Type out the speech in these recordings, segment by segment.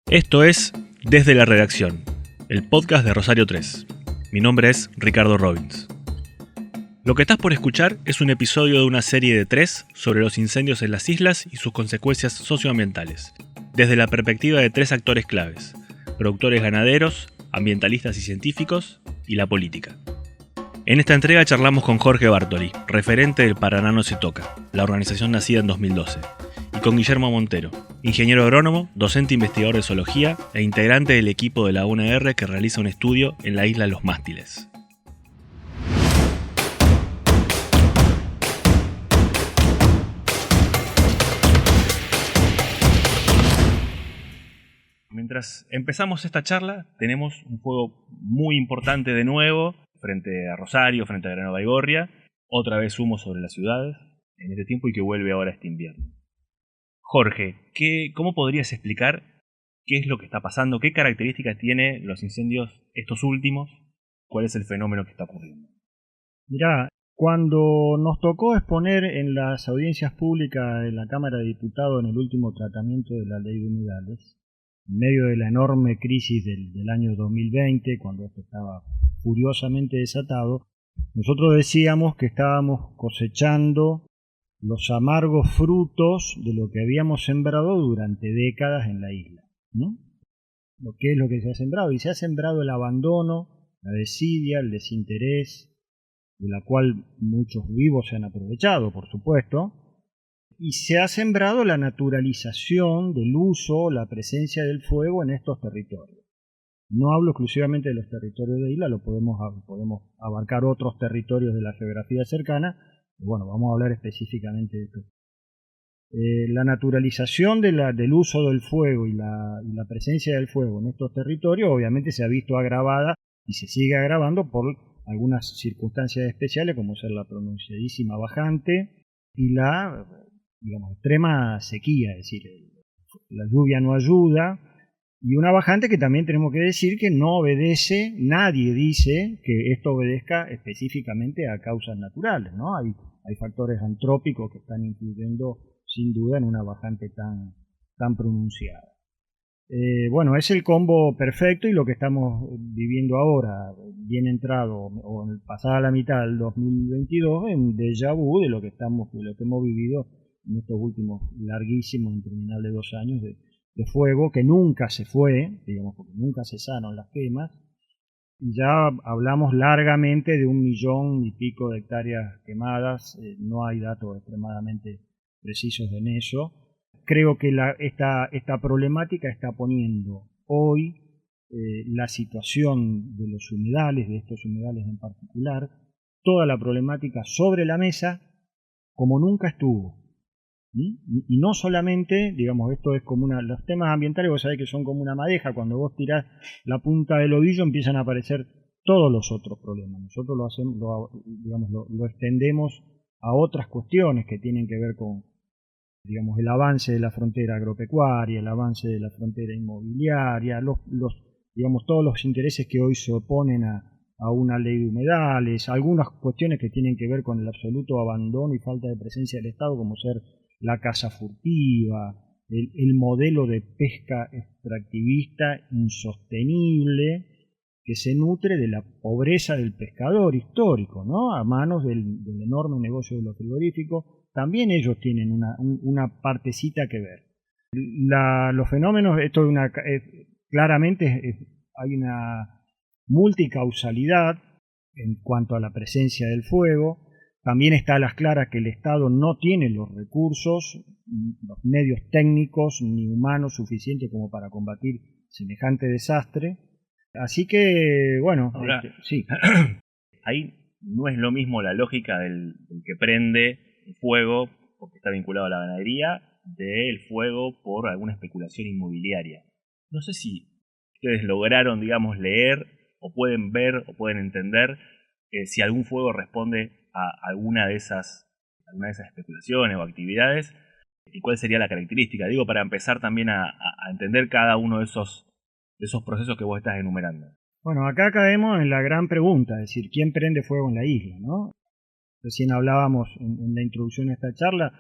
Esto es Desde la Redacción, el podcast de Rosario 3. Mi nombre es Ricardo Robbins. Lo que estás por escuchar es un episodio de una serie de 3 sobre los incendios en las islas y sus consecuencias socioambientales, desde la perspectiva de 3 actores claves: productores ganaderos, ambientalistas y científicos, y la política. En esta entrega charlamos con Jorge Bartoli, referente del Paraná No Se Toca, la organización nacida en 2012, y con Guillermo Montero, ingeniero agrónomo, docente investigador de zoología e integrante del equipo de la UNR que realiza un estudio en la isla Los Mástiles. Mientras empezamos esta charla, tenemos un fuego muy importante de nuevo, frente a Rosario, frente a Granado Baigorria, otra vez humo sobre las ciudades, en este tiempo y que vuelve ahora este invierno. Jorge, ¿cómo podrías explicar qué es lo que está pasando? ¿Qué características tienen los incendios estos últimos? ¿Cuál es el fenómeno que está ocurriendo? Mirá, cuando nos tocó exponer en las audiencias públicas de la Cámara de Diputados en el último tratamiento de la Ley de Humedales, en medio de la enorme crisis del año 2020, cuando esto estaba furiosamente desatado, nosotros decíamos que estábamos cosechando los amargos frutos de lo que habíamos sembrado durante décadas en la isla, ¿no? ¿Qué es lo que se ha sembrado? Y se ha sembrado el abandono, la desidia, el desinterés, de la cual muchos vivos se han aprovechado, por supuesto, y se ha sembrado la naturalización del uso, la presencia del fuego en estos territorios. No hablo exclusivamente de los territorios de isla, podemos abarcar otros territorios de la geografía cercana. Bueno, vamos a hablar específicamente de esto. La naturalización del uso del fuego y la presencia del fuego en estos territorios obviamente se ha visto agravada y se sigue agravando por algunas circunstancias especiales, como ser la pronunciadísima bajante y la extrema sequía, es decir, la lluvia no ayuda, y una bajante que también tenemos que decir que no obedece, nadie dice que esto obedezca específicamente a causas naturales, ¿no? Hay factores antrópicos que están influyendo sin duda en una bajante tan pronunciada. Bueno, es el combo perfecto, y lo que estamos viviendo ahora, bien entrado o pasada la mitad del 2022, en déjà vu de lo que hemos vivido en estos últimos larguísimos, interminables 2 años de fuego, que nunca se fue, digamos, porque nunca cesaron las quemas. Y ya hablamos largamente de 1 millón y pico de hectáreas quemadas. No hay datos extremadamente precisos en eso. Creo que esta problemática está poniendo hoy la situación de los humedales, de estos humedales en particular, toda la problemática sobre la mesa como nunca estuvo. Y no solamente, digamos, esto es como los temas ambientales, vos sabés que son como una madeja. Cuando vos tirás la punta del ovillo empiezan a aparecer todos los otros problemas. Nosotros lo extendemos a otras cuestiones que tienen que ver con, digamos, el avance de la frontera agropecuaria, el avance de la frontera inmobiliaria, digamos, todos los intereses que hoy se oponen a una ley de humedales, algunas cuestiones que tienen que ver con el absoluto abandono y falta de presencia del Estado, como ser la caza furtiva, el modelo de pesca extractivista insostenible que se nutre de la pobreza del pescador histórico, ¿no? A manos del enorme negocio de los frigoríficos. También ellos tienen una partecita que ver. Los fenómenos, esto claramente hay una multicausalidad en cuanto a la presencia del fuego. También está a las claras que el Estado no tiene los recursos, los medios técnicos ni humanos suficientes como para combatir semejante desastre. Así que, bueno, ahora, sí. Ahí no es lo mismo la lógica del que prende el fuego porque está vinculado a la ganadería, del fuego por alguna especulación inmobiliaria. No sé si ustedes lograron, digamos, leer o pueden ver o pueden entender si algún fuego responde a alguna de esas especulaciones o actividades, y cuál sería la característica. Digo, para empezar también a entender cada uno de esos procesos que vos estás enumerando. Bueno, acá caemos en la gran pregunta, es decir, ¿quién prende fuego en la isla, no? Recién hablábamos en la introducción a esta charla,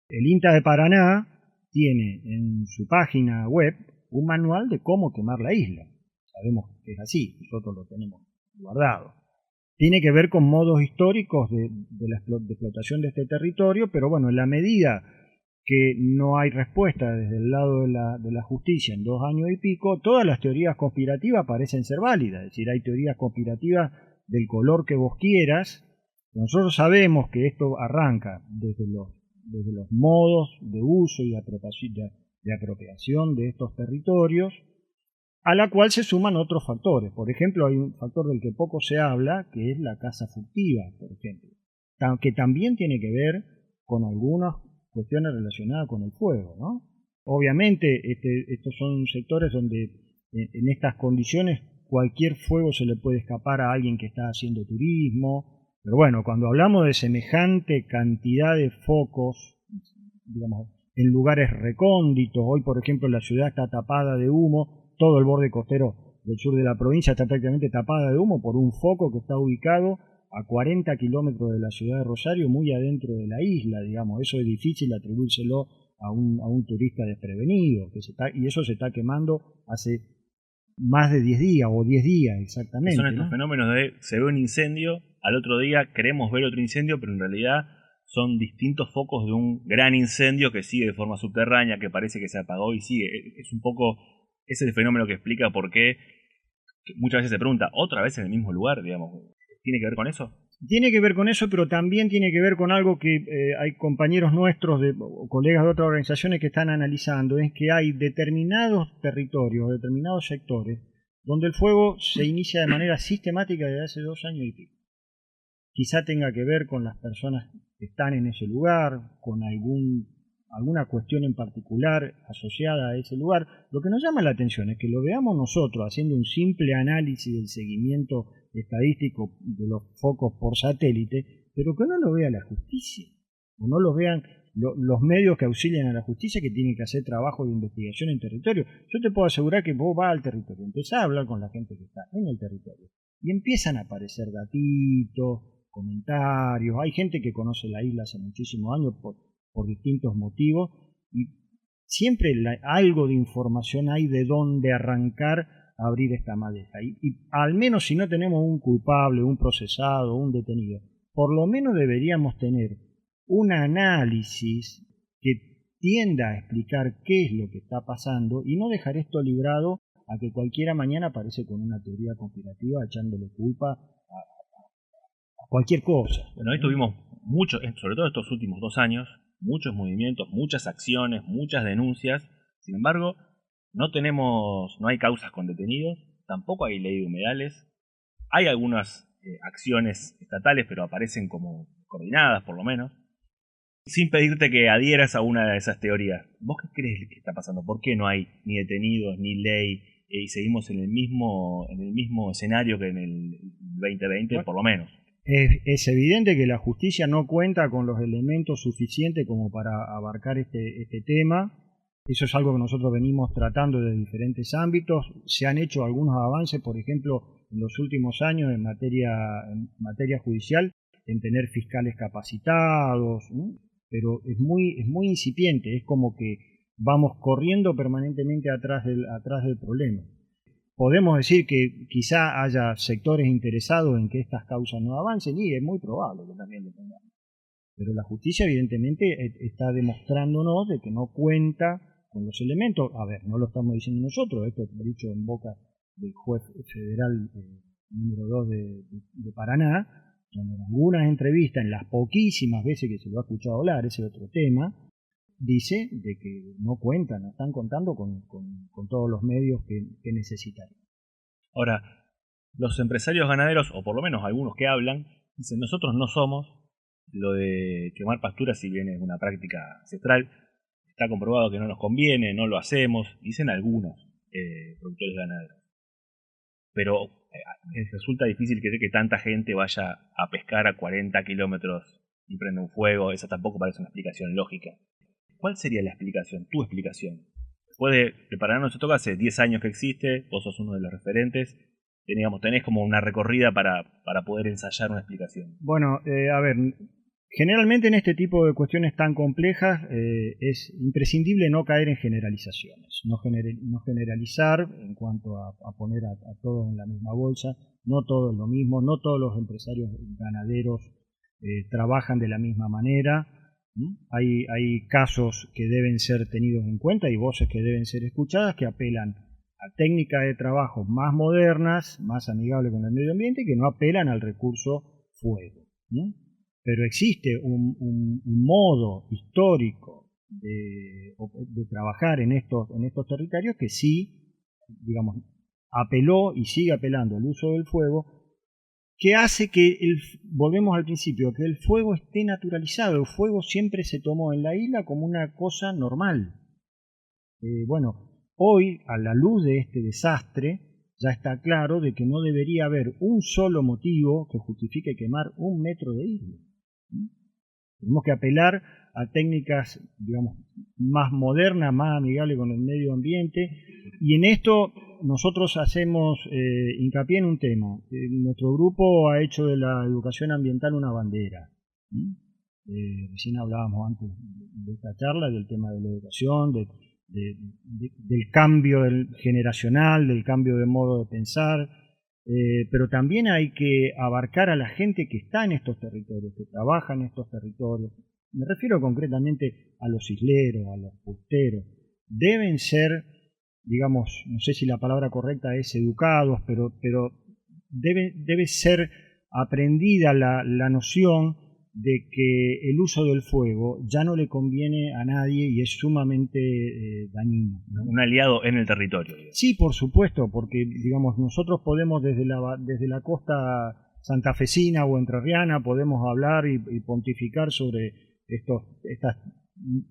el INTA de Paraná tiene en su página web un manual de cómo quemar la isla. Sabemos que es así, nosotros lo tenemos guardado. Tiene que ver con modos históricos de explotación de este territorio, pero bueno, en la medida que no hay respuesta desde el lado de la justicia en 2 años y pico, todas las teorías conspirativas parecen ser válidas. Es decir, hay teorías conspirativas del color que vos quieras. Nosotros sabemos que esto arranca desde los modos de uso y de apropiación de estos territorios, a la cual se suman otros factores. Por ejemplo, hay un factor del que poco se habla, que es la caza furtiva, por ejemplo, que también tiene que ver con algunas cuestiones relacionadas con el fuego, ¿no? Obviamente, estos son sectores donde en estas condiciones cualquier fuego se le puede escapar a alguien que está haciendo turismo, pero bueno, cuando hablamos de semejante cantidad de focos, digamos, en lugares recónditos, hoy por ejemplo la ciudad está tapada de humo, todo el borde costero del sur de la provincia está prácticamente tapada de humo por un foco que está ubicado a 40 kilómetros de la ciudad de Rosario, muy adentro de la isla, digamos. Eso es difícil atribuírselo a un turista desprevenido, y eso se está quemando hace más de 10 días, o 10 días exactamente. Son estos fenómenos de se ve un incendio, al otro día queremos ver otro incendio, pero en realidad son distintos focos de un gran incendio que sigue de forma subterránea, que parece que se apagó y sigue. Es un poco ese fenómeno que explica por qué muchas veces se pregunta, ¿otra vez en el mismo lugar? Digamos, ¿tiene que ver con eso? Tiene que ver con eso, pero también tiene que ver con algo que hay compañeros nuestros, o colegas de otras organizaciones que están analizando, es que hay determinados territorios, determinados sectores, donde el fuego se inicia de manera sistemática desde hace 2 años y pico. Quizá tenga que ver con las personas que están en ese lugar, con alguna cuestión en particular asociada a ese lugar. Lo que nos llama la atención es que lo veamos nosotros haciendo un simple análisis del seguimiento estadístico de los focos por satélite, pero que no lo vea la justicia, o no lo vean los medios que auxilian a la justicia, que tienen que hacer trabajo de investigación en territorio. Yo te puedo asegurar que vos vas al territorio, empezás a hablar con la gente que está en el territorio, y empiezan a aparecer datitos, comentarios. Hay gente que conoce la isla hace muchísimos años por distintos motivos, y siempre algo de información hay de dónde arrancar a abrir esta madeja. Y al menos si no tenemos un culpable, un procesado, un detenido, por lo menos deberíamos tener un análisis que tienda a explicar qué es lo que está pasando y no dejar esto librado a que cualquiera mañana aparece con una teoría conspirativa echándole culpa a cualquier cosa. Bueno, hoy tuvimos mucho, sobre todo estos últimos 2 años, muchos movimientos, muchas acciones, muchas denuncias. Sin embargo, no hay causas con detenidos, tampoco hay ley de humedales. Hay algunas acciones estatales, pero aparecen como coordinadas, por lo menos, sin pedirte que adhieras a una de esas teorías. ¿Vos qué crees que está pasando? ¿Por qué no hay ni detenidos, ni ley, y seguimos en el mismo escenario que en el 2020, por lo menos? Es evidente que la justicia no cuenta con los elementos suficientes como para abarcar este tema. Eso es algo que nosotros venimos tratando de diferentes ámbitos. Se han hecho algunos avances, por ejemplo, en los últimos años en materia judicial, en tener fiscales capacitados, ¿no? Pero es muy incipiente. Es como que vamos corriendo permanentemente atrás del problema. Podemos decir que quizá haya sectores interesados en que estas causas no avancen, y es muy probable que también lo tengamos. Pero la justicia evidentemente está demostrándonos de que no cuenta con los elementos. A ver, no lo estamos diciendo nosotros, esto es dicho en boca del juez federal número 2 de Paraná, donde en algunas entrevistas, en las poquísimas veces que se lo ha escuchado hablar, ese otro tema, dice de que no cuentan, no están contando con todos los medios que necesitan. Ahora, los empresarios ganaderos, o por lo menos algunos que hablan, dicen, nosotros no somos. Lo de quemar pasturas, si bien es una práctica ancestral, está comprobado que no nos conviene, no lo hacemos, dicen algunos productores ganaderos. Pero resulta difícil creer que tanta gente vaya a pescar a 40 kilómetros y prenda un fuego. Esa tampoco parece una explicación lógica. ¿Cuál sería la explicación, tu explicación? Después de Paraná nos toca hace 10 años que existe, vos sos uno de los referentes, tenés como una recorrida para poder ensayar una explicación. Bueno, a ver, Generalmente en este tipo de cuestiones tan complejas es imprescindible no caer en generalizaciones, no generalizar en cuanto a poner a todos en la misma bolsa. No todo es lo mismo, no todos los empresarios ganaderos trabajan de la misma manera. Hay casos que deben ser tenidos en cuenta y voces que deben ser escuchadas que apelan a técnicas de trabajo más modernas, más amigables con el medio ambiente, que no apelan al recurso fuego, ¿no? Pero existe un modo histórico de trabajar en estos territorios que sí, digamos, apeló y sigue apelando al uso del fuego, que hace que, volvemos al principio, que el fuego esté naturalizado. El fuego siempre se tomó en la isla como una cosa normal. Bueno, hoy, a la luz de este desastre, ya está claro de que no debería haber un solo motivo que justifique quemar 1 metro de isla. Tenemos que apelar a técnicas, digamos, más modernas, más amigables con el medio ambiente, y en esto nosotros hacemos hincapié en un tema. Nuestro grupo ha hecho de la educación ambiental una bandera. Recién hablábamos antes de esta charla del tema de la educación, del cambio generacional, del cambio de modo de pensar, pero también hay que abarcar a la gente que está en estos territorios, que trabaja en estos territorios. Me refiero concretamente a los isleros, a los costeros. Deben ser, digamos, no sé si la palabra correcta es educados, pero debe ser aprendida la noción de que el uso del fuego ya no le conviene a nadie y es sumamente dañino, ¿no? Un aliado en el territorio. Sí, por supuesto, porque digamos nosotros podemos desde la costa santafesina o entrerriana podemos hablar y pontificar sobre estas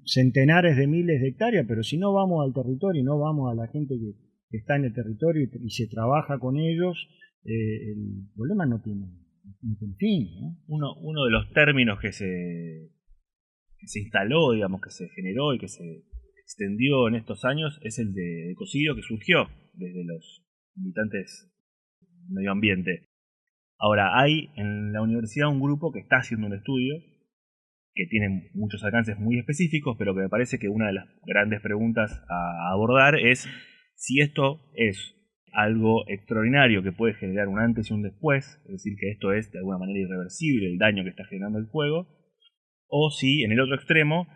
centenares de miles de hectáreas, pero si no vamos al territorio y no vamos a la gente que está en el territorio y se trabaja con ellos, el problema no tiene fin, ¿no? Uno de los términos que se instaló, digamos, que se generó y que se extendió en estos años es el de ecocidio, que surgió desde los militantes del medio ambiente. Ahora, hay en la universidad un grupo que está haciendo un estudio que tiene muchos alcances muy específicos, pero que me parece que una de las grandes preguntas a abordar es si esto es algo extraordinario que puede generar un antes y un después, es decir, que esto es de alguna manera irreversible, el daño que está generando el fuego, o si en el otro extremo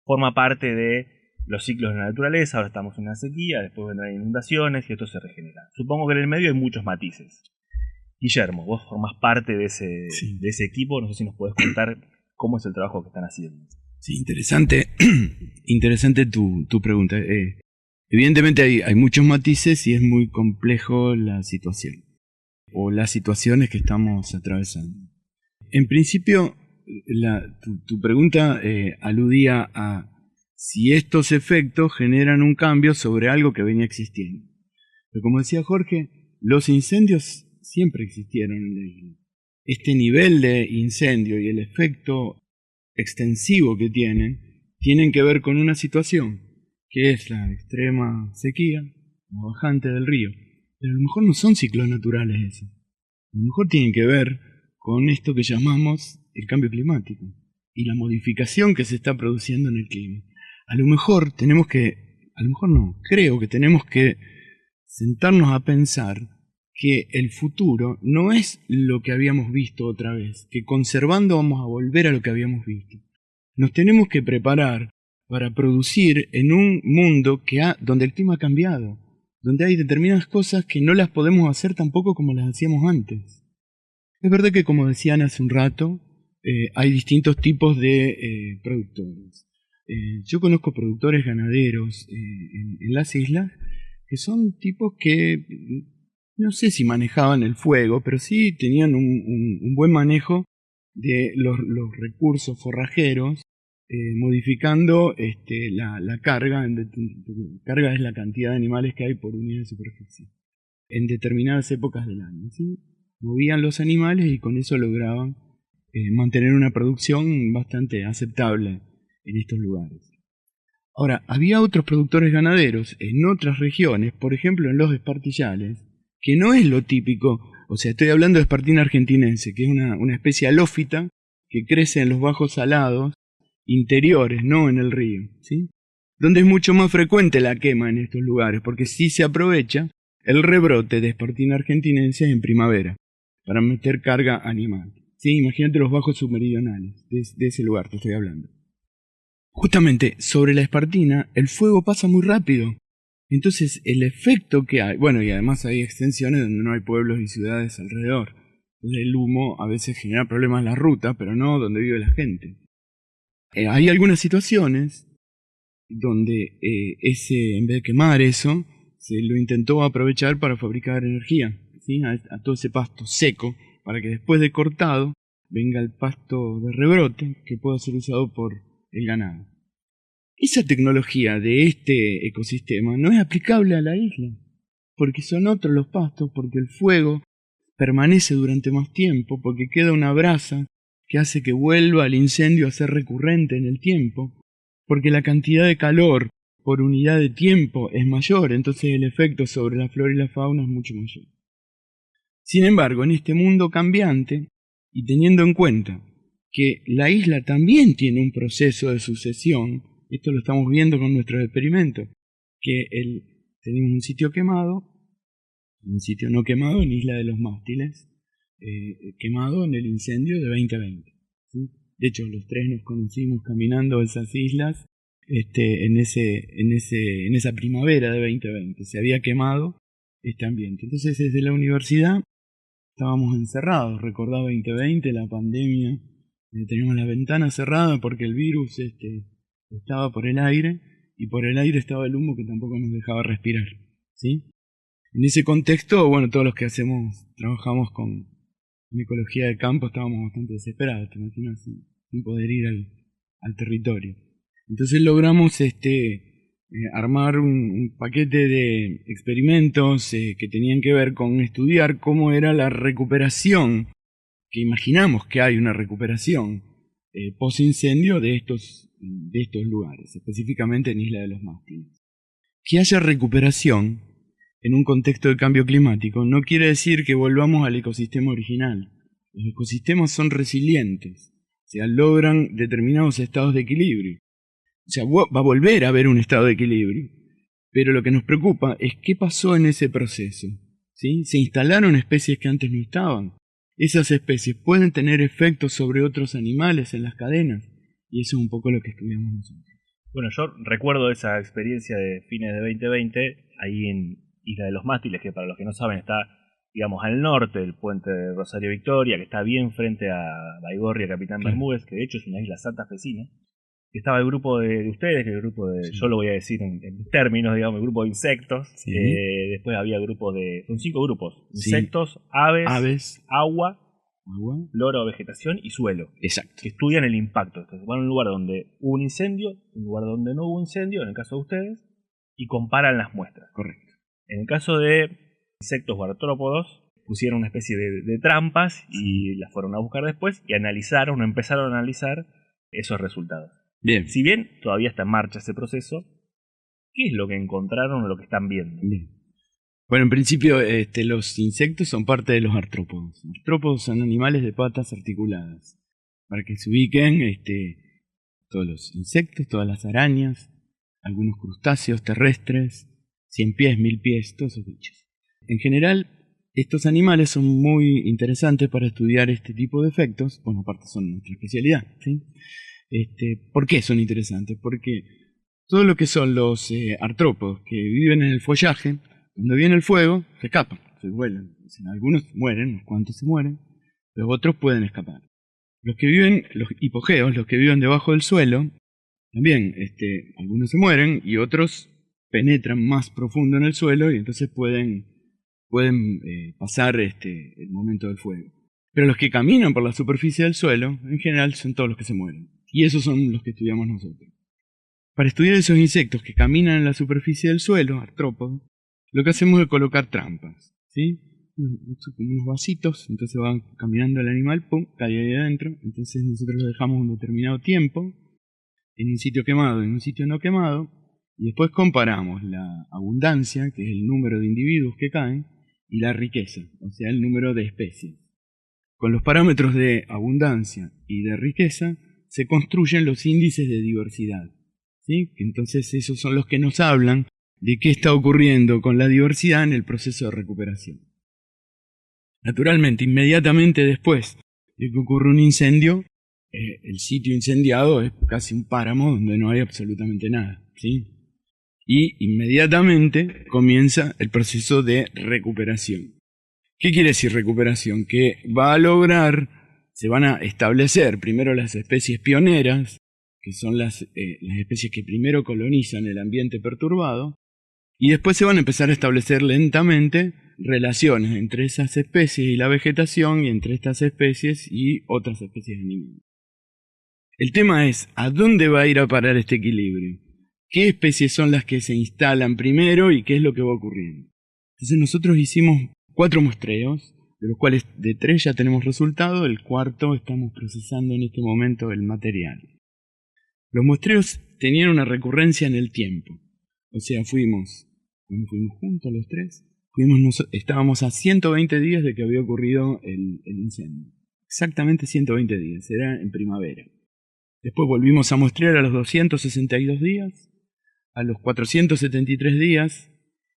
forma parte de los ciclos de la naturaleza. Ahora estamos en una sequía, después vendrán inundaciones y esto se regenera. Supongo que en el medio hay muchos matices. Guillermo, vos formás parte de ese equipo, no sé si nos podés contar cómo es el trabajo que están haciendo. Sí, interesante tu pregunta. Evidentemente hay muchos matices y es muy complejo la situación o las situaciones que estamos atravesando. En principio, tu pregunta aludía a si estos efectos generan un cambio sobre algo que venía existiendo. Pero como decía Jorge, los incendios siempre existieron en la isla. Este nivel de incendio y el efecto extensivo que tienen que ver con una situación que es la extrema sequía, la bajante del río. Pero a lo mejor no son ciclos naturales eso. A lo mejor tienen que ver con esto que llamamos el cambio climático y la modificación que se está produciendo en el clima. Creo que tenemos que sentarnos a pensar que el futuro no es lo que habíamos visto otra vez, que conservando vamos a volver a lo que habíamos visto. Nos tenemos que preparar para producir en un mundo donde el clima ha cambiado, donde hay determinadas cosas que no las podemos hacer tampoco como las hacíamos antes. Es verdad que, como decían hace un rato, hay distintos tipos de productores. Yo conozco productores ganaderos en las islas que son tipos que no sé si manejaban el fuego, pero sí tenían un buen manejo de los recursos forrajeros, modificando la carga. Carga es la cantidad de animales que hay por unidad de superficie en determinadas épocas del año, ¿sí? Movían los animales y con eso lograban mantener una producción bastante aceptable en estos lugares. Ahora, había otros productores ganaderos en otras regiones, por ejemplo en los espartillales, que no es lo típico. O sea, estoy hablando de Espartina argentinense, que es una especie halófita que crece en los bajos salados interiores, no en el río, ¿sí? Donde es mucho más frecuente la quema en estos lugares, porque sí se aprovecha el rebrote de Spartina argentinensis en primavera para meter carga animal. ¿Sí? Imagínate los bajos submeridionales de ese lugar te estoy hablando. Justamente sobre la Espartina el fuego pasa muy rápido. Entonces el efecto que hay, bueno, y además hay extensiones donde no hay pueblos y ciudades alrededor. Entonces el humo a veces genera problemas en la ruta, pero no donde vive la gente. Hay algunas situaciones donde en vez de quemar eso, se lo intentó aprovechar para fabricar energía, ¿sí? A todo ese pasto seco, para que después de cortado venga el pasto de rebrote que pueda ser usado por el ganado. Esa tecnología de este ecosistema no es aplicable a la isla, porque son otros los pastos, porque el fuego permanece durante más tiempo, porque queda una brasa que hace que vuelva el incendio a ser recurrente en el tiempo, porque la cantidad de calor por unidad de tiempo es mayor, entonces el efecto sobre la flora y la fauna es mucho mayor. Sin embargo, en este mundo cambiante, y teniendo en cuenta que la isla también tiene un proceso de sucesión, esto lo estamos viendo con nuestros experimentos, que tenemos un sitio quemado, un sitio no quemado en Isla de los Mástiles, quemado en el incendio de 2020. ¿Sí? De hecho, los tres nos conocimos caminando esas islas en esa primavera de 2020. Se había quemado este ambiente. Entonces, desde la universidad estábamos encerrados. Recordaba 2020, la pandemia, teníamos la ventana cerrada porque el virus estaba por el aire, y por el aire estaba el humo que tampoco nos dejaba respirar. ¿Sí? En ese contexto, bueno, todos los que trabajamos con ecología de campo, estábamos bastante desesperados, te imaginas, sin poder ir al territorio. Entonces logramos armar un paquete de experimentos que tenían que ver con estudiar cómo era la recuperación, que imaginamos que hay una recuperación post-incendio de estos lugares, específicamente en Isla de los Mástiles. Que haya recuperación en un contexto de cambio climático no quiere decir que volvamos al ecosistema original. Los ecosistemas son resilientes, o sea, logran determinados estados de equilibrio. O sea, va a volver a haber un estado de equilibrio, pero lo que nos preocupa es qué pasó en ese proceso. ¿Sí? Se instalaron especies que antes no estaban. Esas especies pueden tener efectos sobre otros animales en las cadenas, y eso es un poco lo que estudiamos nosotros. Bueno, yo recuerdo esa experiencia de fines de 2020, ahí en Isla de los Mástiles, que para los que no saben está, digamos, al norte del puente de Rosario Victoria, que está bien frente a Baigorria, Capitán Claro. Bermúdez, que de hecho es una isla santafesina. Estaba el grupo de ustedes, que el grupo de, Sí. yo lo voy a decir en términos, digamos, el grupo de insectos. Sí. Después había grupos son 5 grupos: Sí. insectos, aves, agua, flora o vegetación y suelo, Exacto. que estudian el impacto. Entonces van a un lugar donde hubo un incendio, un lugar donde no hubo incendio, en el caso de ustedes, y comparan las muestras. Correcto. En el caso de insectos o artrópodos, pusieron una especie de trampas y las fueron a buscar después y empezaron a analizar esos resultados. Bien. Si bien todavía está en marcha ese proceso, ¿qué es lo que encontraron o lo que están viendo? Bien. Bueno, en principio los insectos son parte de los artrópodos. Los artrópodos son animales de patas articuladas. Para que se ubiquen, todos los insectos, todas las arañas, algunos crustáceos terrestres, 100 pies, 1000 pies, todos esos bichos. En general, estos animales son muy interesantes para estudiar este tipo de efectos. Bueno, aparte son nuestra especialidad, ¿sí? ¿Por qué son interesantes? Porque todo lo que son los artrópodos que viven en el follaje, cuando viene el fuego, se escapan, se vuelan. O sea, algunos mueren, unos cuantos se mueren, pero otros pueden escapar. Los hipogeos, los que viven debajo del suelo, también algunos se mueren y otros penetran más profundo en el suelo y entonces pueden pasar el momento del fuego. Pero los que caminan por la superficie del suelo, en general, son todos los que se mueren. Y esos son los que estudiamos nosotros. Para estudiar esos insectos que caminan en la superficie del suelo, artrópodos, lo que hacemos es colocar trampas, ¿sí? Son como unos vasitos, entonces van caminando el animal, pum, cae ahí adentro. Entonces nosotros lo dejamos un determinado tiempo en un sitio quemado, en un sitio no quemado, y después comparamos la abundancia, que es el número de individuos que caen, y la riqueza, o sea, el número de especies. Con los parámetros de abundancia y de riqueza se construyen los índices de diversidad, ¿sí? Entonces esos son los que nos hablan de qué está ocurriendo con la diversidad en el proceso de recuperación. Naturalmente, inmediatamente después de que ocurre un incendio, el sitio incendiado es casi un páramo donde no hay absolutamente nada, ¿sí? Y inmediatamente comienza el proceso de recuperación. ¿Qué quiere decir recuperación? Que se van a establecer primero las especies pioneras, que son las especies que primero colonizan el ambiente perturbado, y después se van a empezar a establecer lentamente relaciones entre esas especies y la vegetación, y entre estas especies y otras especies animales. El tema es, ¿a dónde va a ir a parar este equilibrio? ¿Qué especies son las que se instalan primero y qué es lo que va ocurriendo? Entonces nosotros hicimos 4 muestreos, de los cuales de 3 ya tenemos resultado, el cuarto estamos procesando en este momento el material. Los muestreos tenían una recurrencia en el tiempo, o sea, cuando fuimos juntos los 3, estábamos a 120 días de que había ocurrido el incendio. Exactamente 120 días, era en primavera. Después volvimos a muestrear a los 262 días, a los 473 días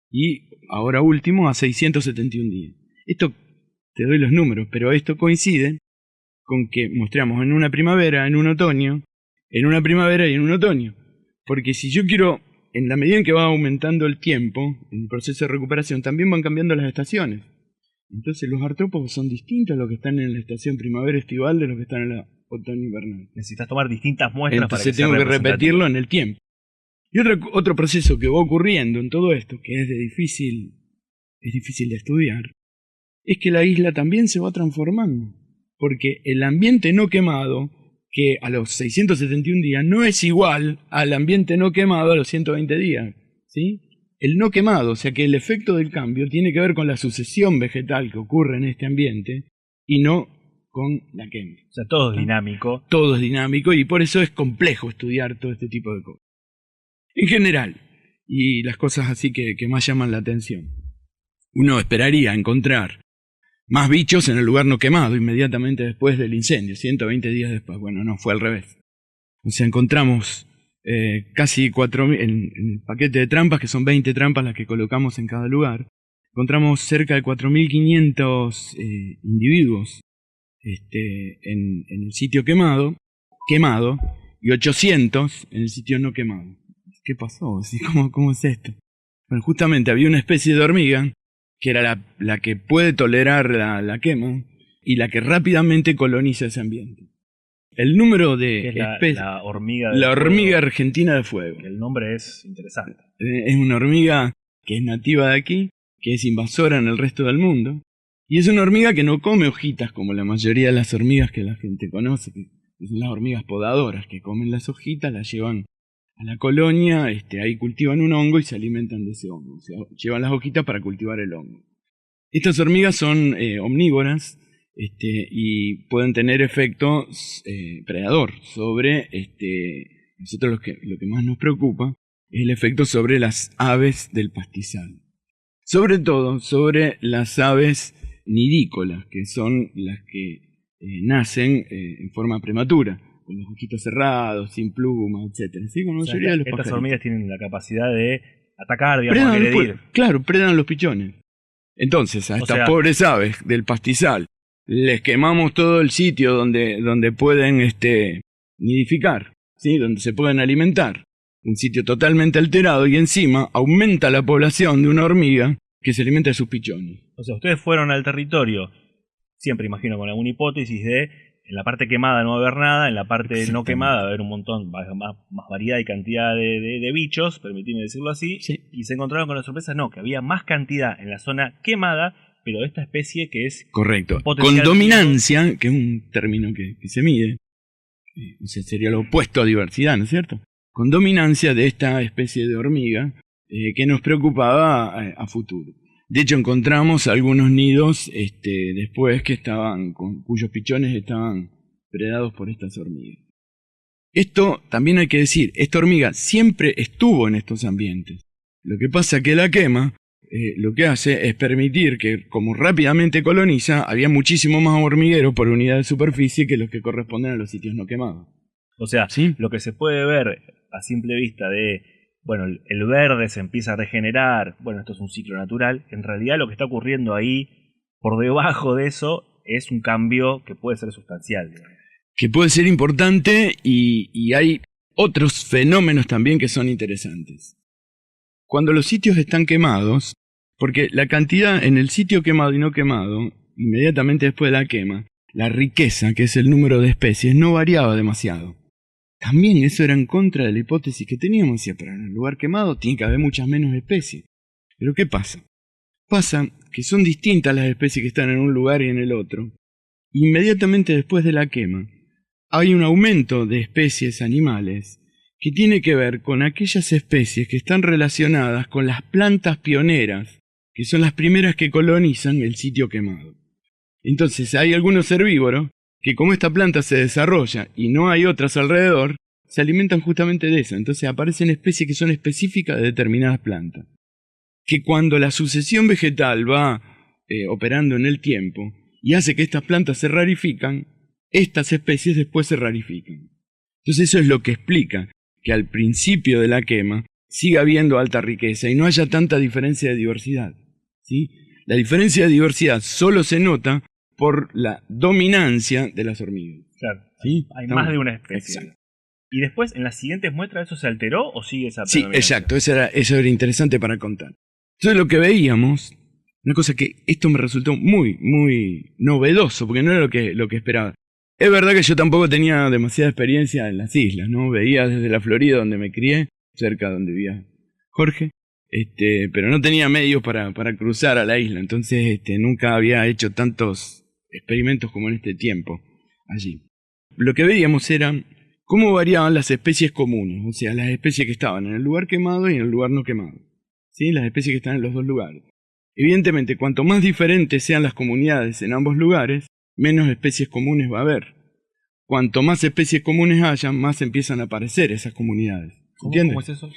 y ahora último a 671 días. Esto, te doy los números, pero esto coincide con que muestreamos en una primavera, en un otoño, en una primavera y en un otoño. Porque si yo quiero, en la medida en que va aumentando el tiempo, en el proceso de recuperación, también van cambiando las estaciones. Entonces los artrópodos son distintos a los que están en la estación primavera-estival de los que están en la otoño-invernal. Necesitas tomar distintas muestras. Entonces tengo que repetirlo en el tiempo. Y otro proceso que va ocurriendo en todo esto, que es difícil de estudiar, es que la isla también se va transformando. Porque el ambiente no quemado, que a los 671 días no es igual al ambiente no quemado a los 120 días, ¿sí? El no quemado, o sea que el efecto del cambio tiene que ver con la sucesión vegetal que ocurre en este ambiente y no con la quema. O sea, todo es dinámico. Todo es dinámico y por eso es complejo estudiar todo este tipo de cosas. En general, y las cosas así que más llaman la atención, uno esperaría encontrar más bichos en el lugar no quemado inmediatamente después del incendio, 120 días después. Bueno, no, fue al revés. O sea, encontramos casi 4.000, en el paquete de trampas, que son 20 trampas las que colocamos en cada lugar, encontramos cerca de 4.500 individuos en el sitio quemado, y 800 en el sitio no quemado. ¿Qué pasó? ¿Cómo es esto? Bueno, justamente había una especie de hormiga que era la que puede tolerar la quema y la que rápidamente coloniza ese ambiente. El número de especies... La hormiga argentina de fuego. El nombre es interesante. Es una hormiga que es nativa de aquí, que es invasora en el resto del mundo, y es una hormiga que no come hojitas como la mayoría de las hormigas que la gente conoce, que son las hormigas podadoras, que comen las hojitas, las llevan a la colonia, ahí cultivan un hongo y se alimentan de ese hongo. O sea, llevan las hojitas para cultivar el hongo. Estas hormigas son omnívoras y pueden tener efecto predador sobre, nosotros lo que más nos preocupa es el efecto sobre las aves del pastizal. Sobre todo sobre las aves nidícolas, que son las que nacen en forma prematura, con los ojitos cerrados, sin pluma, etc. ¿Sí? Con la mayoría de los estas pajaritos. hormigas tienen la capacidad de atacar, digamos, agredir. Claro, predan los pichones. Entonces, a estas pobres aves del pastizal, les quemamos todo el sitio donde pueden nidificar, ¿sí? Donde se pueden alimentar. Un sitio totalmente alterado y encima aumenta la población de una hormiga que se alimenta de sus pichones. O sea, ustedes fueron al territorio, siempre imagino con alguna hipótesis de en la parte quemada no va a haber nada, en la parte no quemada va a haber un montón, más variedad y cantidad de bichos, permitidme decirlo así, sí. Y se encontraron con la sorpresa, que había más cantidad en la zona quemada, pero de esta especie que es... Correcto, con dominancia, que es un término que se mide, o sea, sería lo opuesto a diversidad, ¿no es cierto? Con dominancia de esta especie de hormiga que nos preocupaba a futuro. De hecho, encontramos algunos nidos después cuyos pichones estaban predados por estas hormigas. Esto también hay que decir, esta hormiga siempre estuvo en estos ambientes. Lo que pasa es que la quema lo que hace es permitir que, como rápidamente coloniza, había muchísimo más hormigueros por unidad de superficie que los que corresponden a los sitios no quemados. O sea, ¿Sí? lo que se puede ver a simple vista de, bueno, el verde se empieza a regenerar, bueno, esto es un ciclo natural, en realidad lo que está ocurriendo ahí, por debajo de eso, es un cambio que puede ser sustancial. Que puede ser importante y hay otros fenómenos también que son interesantes. Cuando los sitios están quemados, porque la cantidad en el sitio quemado y no quemado, inmediatamente después de la quema, la riqueza, que es el número de especies, no variaba demasiado. También eso era en contra de la hipótesis que teníamos, decía, pero en el lugar quemado tiene que haber muchas menos especies. Pero ¿qué pasa? Pasa que son distintas las especies que están en un lugar y en el otro. Inmediatamente después de la quema, hay un aumento de especies animales que tiene que ver con aquellas especies que están relacionadas con las plantas pioneras, que son las primeras que colonizan el sitio quemado. Entonces hay algunos herbívoros que, como esta planta se desarrolla y no hay otras alrededor, se alimentan justamente de eso. Entonces aparecen especies que son específicas de determinadas plantas. Que cuando la sucesión vegetal va operando en el tiempo y hace que estas plantas se rarifican, estas especies después se rarifican. Entonces eso es lo que explica que al principio de la quema siga habiendo alta riqueza y no haya tanta diferencia de diversidad, ¿sí? La diferencia de diversidad solo se nota por la dominancia de las hormigas. Claro, ¿Sí? hay más de una especie. Exacto. ¿Y después, en las siguientes muestras, eso se alteró o sigue esa Sí, predominancia? exacto, eso era interesante para contar. Entonces lo que veíamos, una cosa que esto me resultó muy, muy novedoso, porque no era lo que esperaba. Es verdad que yo tampoco tenía demasiada experiencia en las islas, ¿no? Veía desde la Florida, donde me crié, cerca donde vivía Jorge, pero no tenía medios para cruzar a la isla, entonces nunca había hecho tantos experimentos como en este tiempo allí. Lo que veíamos era cómo variaban las especies comunes, o sea, las especies que estaban en el lugar quemado y en el lugar no quemado, ¿sí? Las especies que están en los dos lugares. Evidentemente, cuanto más diferentes sean las comunidades en ambos lugares, menos especies comunes va a haber. Cuanto más especies comunes haya, más empiezan a aparecer esas comunidades. ¿Entiendes? ¿Cómo es eso?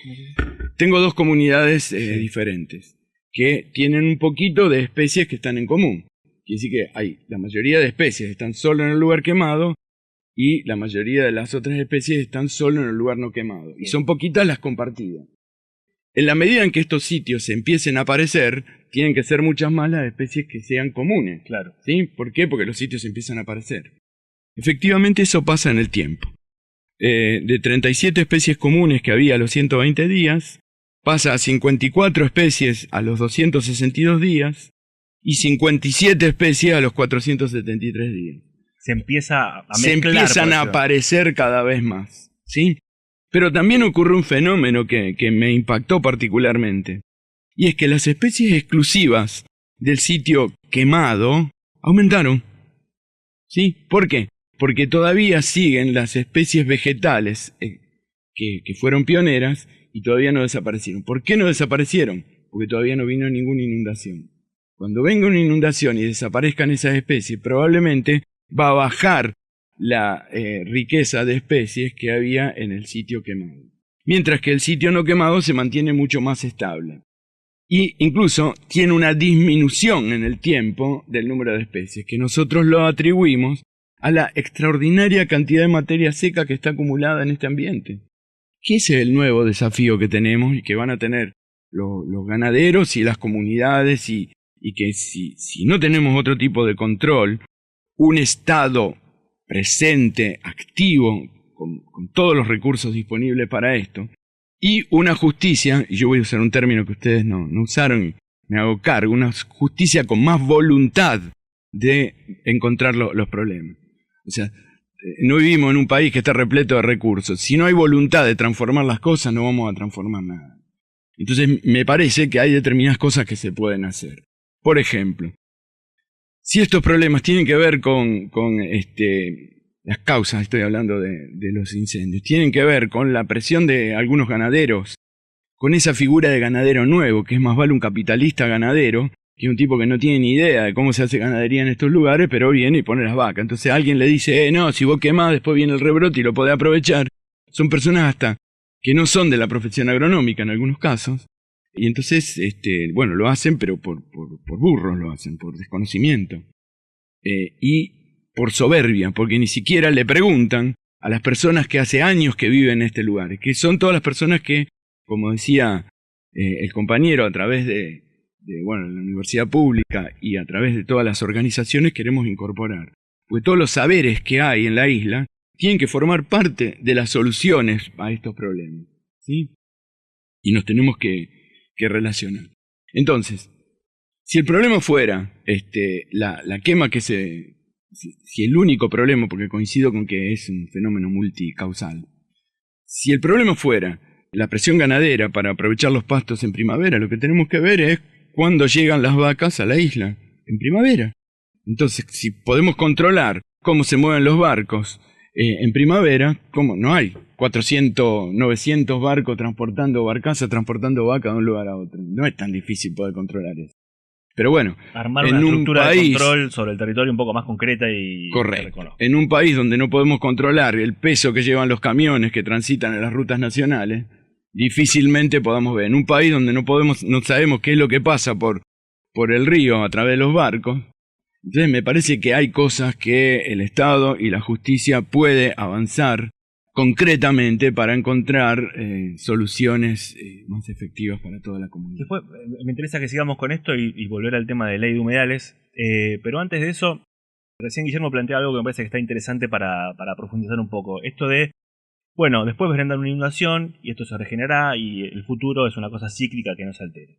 Tengo dos comunidades diferentes que tienen un poquito de especies que están en común. Quiere decir que hay la mayoría de especies están solo en el lugar quemado y la mayoría de las otras especies están solo en el lugar no quemado. Y son poquitas las compartidas. En la medida en que estos sitios empiecen a aparecer, tienen que ser muchas más las especies que sean comunes. Claro. ¿Sí? ¿Por qué? Porque los sitios empiezan a aparecer. Efectivamente eso pasa en el tiempo. De 37 especies comunes que había a los 120 días, pasa a 54 especies a los 262 días y 57 especies a los 473 días. Se empieza a mezclar. Se empiezan a aparecer cada vez más, ¿sí? Pero también ocurre un fenómeno que me impactó particularmente, y es que las especies exclusivas del sitio quemado aumentaron, ¿sí? ¿Por qué? Porque todavía siguen las especies vegetales que fueron pioneras y todavía no desaparecieron. ¿Por qué no desaparecieron? Porque todavía no vino ninguna inundación. Cuando venga una inundación y desaparezcan esas especies, probablemente va a bajar la riqueza de especies que había en el sitio quemado. Mientras que el sitio no quemado se mantiene mucho más estable. Y incluso tiene una disminución en el tiempo del número de especies, que nosotros lo atribuimos a la extraordinaria cantidad de materia seca que está acumulada en este ambiente. Que ese es el nuevo desafío que tenemos y que van a tener los ganaderos y las comunidades y que si no tenemos otro tipo de control, un Estado presente, activo, con todos los recursos disponibles para esto, y una justicia, y yo voy a usar un término que ustedes no usaron, y me hago cargo, una justicia con más voluntad de encontrar los problemas. O sea, no vivimos en un país que está repleto de recursos. Si no hay voluntad de transformar las cosas, no vamos a transformar nada. Entonces, me parece que hay determinadas cosas que se pueden hacer. Por ejemplo, si estos problemas tienen que ver con las causas, estoy hablando de los incendios, tienen que ver con la presión de algunos ganaderos, con esa figura de ganadero nuevo, que es más vale un capitalista ganadero, que es un tipo que no tiene ni idea de cómo se hace ganadería en estos lugares, pero viene y pone las vacas. Entonces alguien le dice, no, si vos quemás, después viene el rebrote y lo podés aprovechar. Son personas hasta que no son de la profesión agronómica en algunos casos, Y entonces, bueno, lo hacen, pero por burros lo hacen, por desconocimiento. Y por soberbia, porque ni siquiera le preguntan a las personas que hace años que viven en este lugar, que son todas las personas que, como decía el compañero, a través de bueno, la universidad pública y a través de todas las organizaciones queremos incorporar. Porque todos los saberes que hay en la isla tienen que formar parte de las soluciones a estos problemas, ¿sí? Y nos tenemos que relacionar. Entonces, si el problema fuera la quema si el único problema, porque coincido con que es un fenómeno multicausal, si el problema fuera la presión ganadera para aprovechar los pastos en primavera, lo que tenemos que ver es cuándo llegan las vacas a la isla, en primavera. Entonces, si podemos controlar cómo se mueven los barcos en primavera, ¿cómo? No hay 400, 900 barcos transportando barcazas, transportando vacas de un lugar a otro. No es tan difícil poder controlar eso. Pero bueno, armar una estructura de control sobre el territorio un poco más concreta y... Correcto. En un país donde no podemos controlar el peso que llevan los camiones que transitan en las rutas nacionales, difícilmente podamos ver. En un país donde no sabemos qué es lo que pasa por el río a través de los barcos. Entonces me parece que hay cosas que el Estado y la justicia puede avanzar concretamente para encontrar soluciones más efectivas para toda la comunidad. Después, me interesa que sigamos con esto y volver al tema de ley de humedales, pero antes de eso, recién Guillermo plantea algo que me parece que está interesante para profundizar un poco. Esto de, bueno, después vendrá una inundación y esto se regenerará y el futuro es una cosa cíclica que no se altera.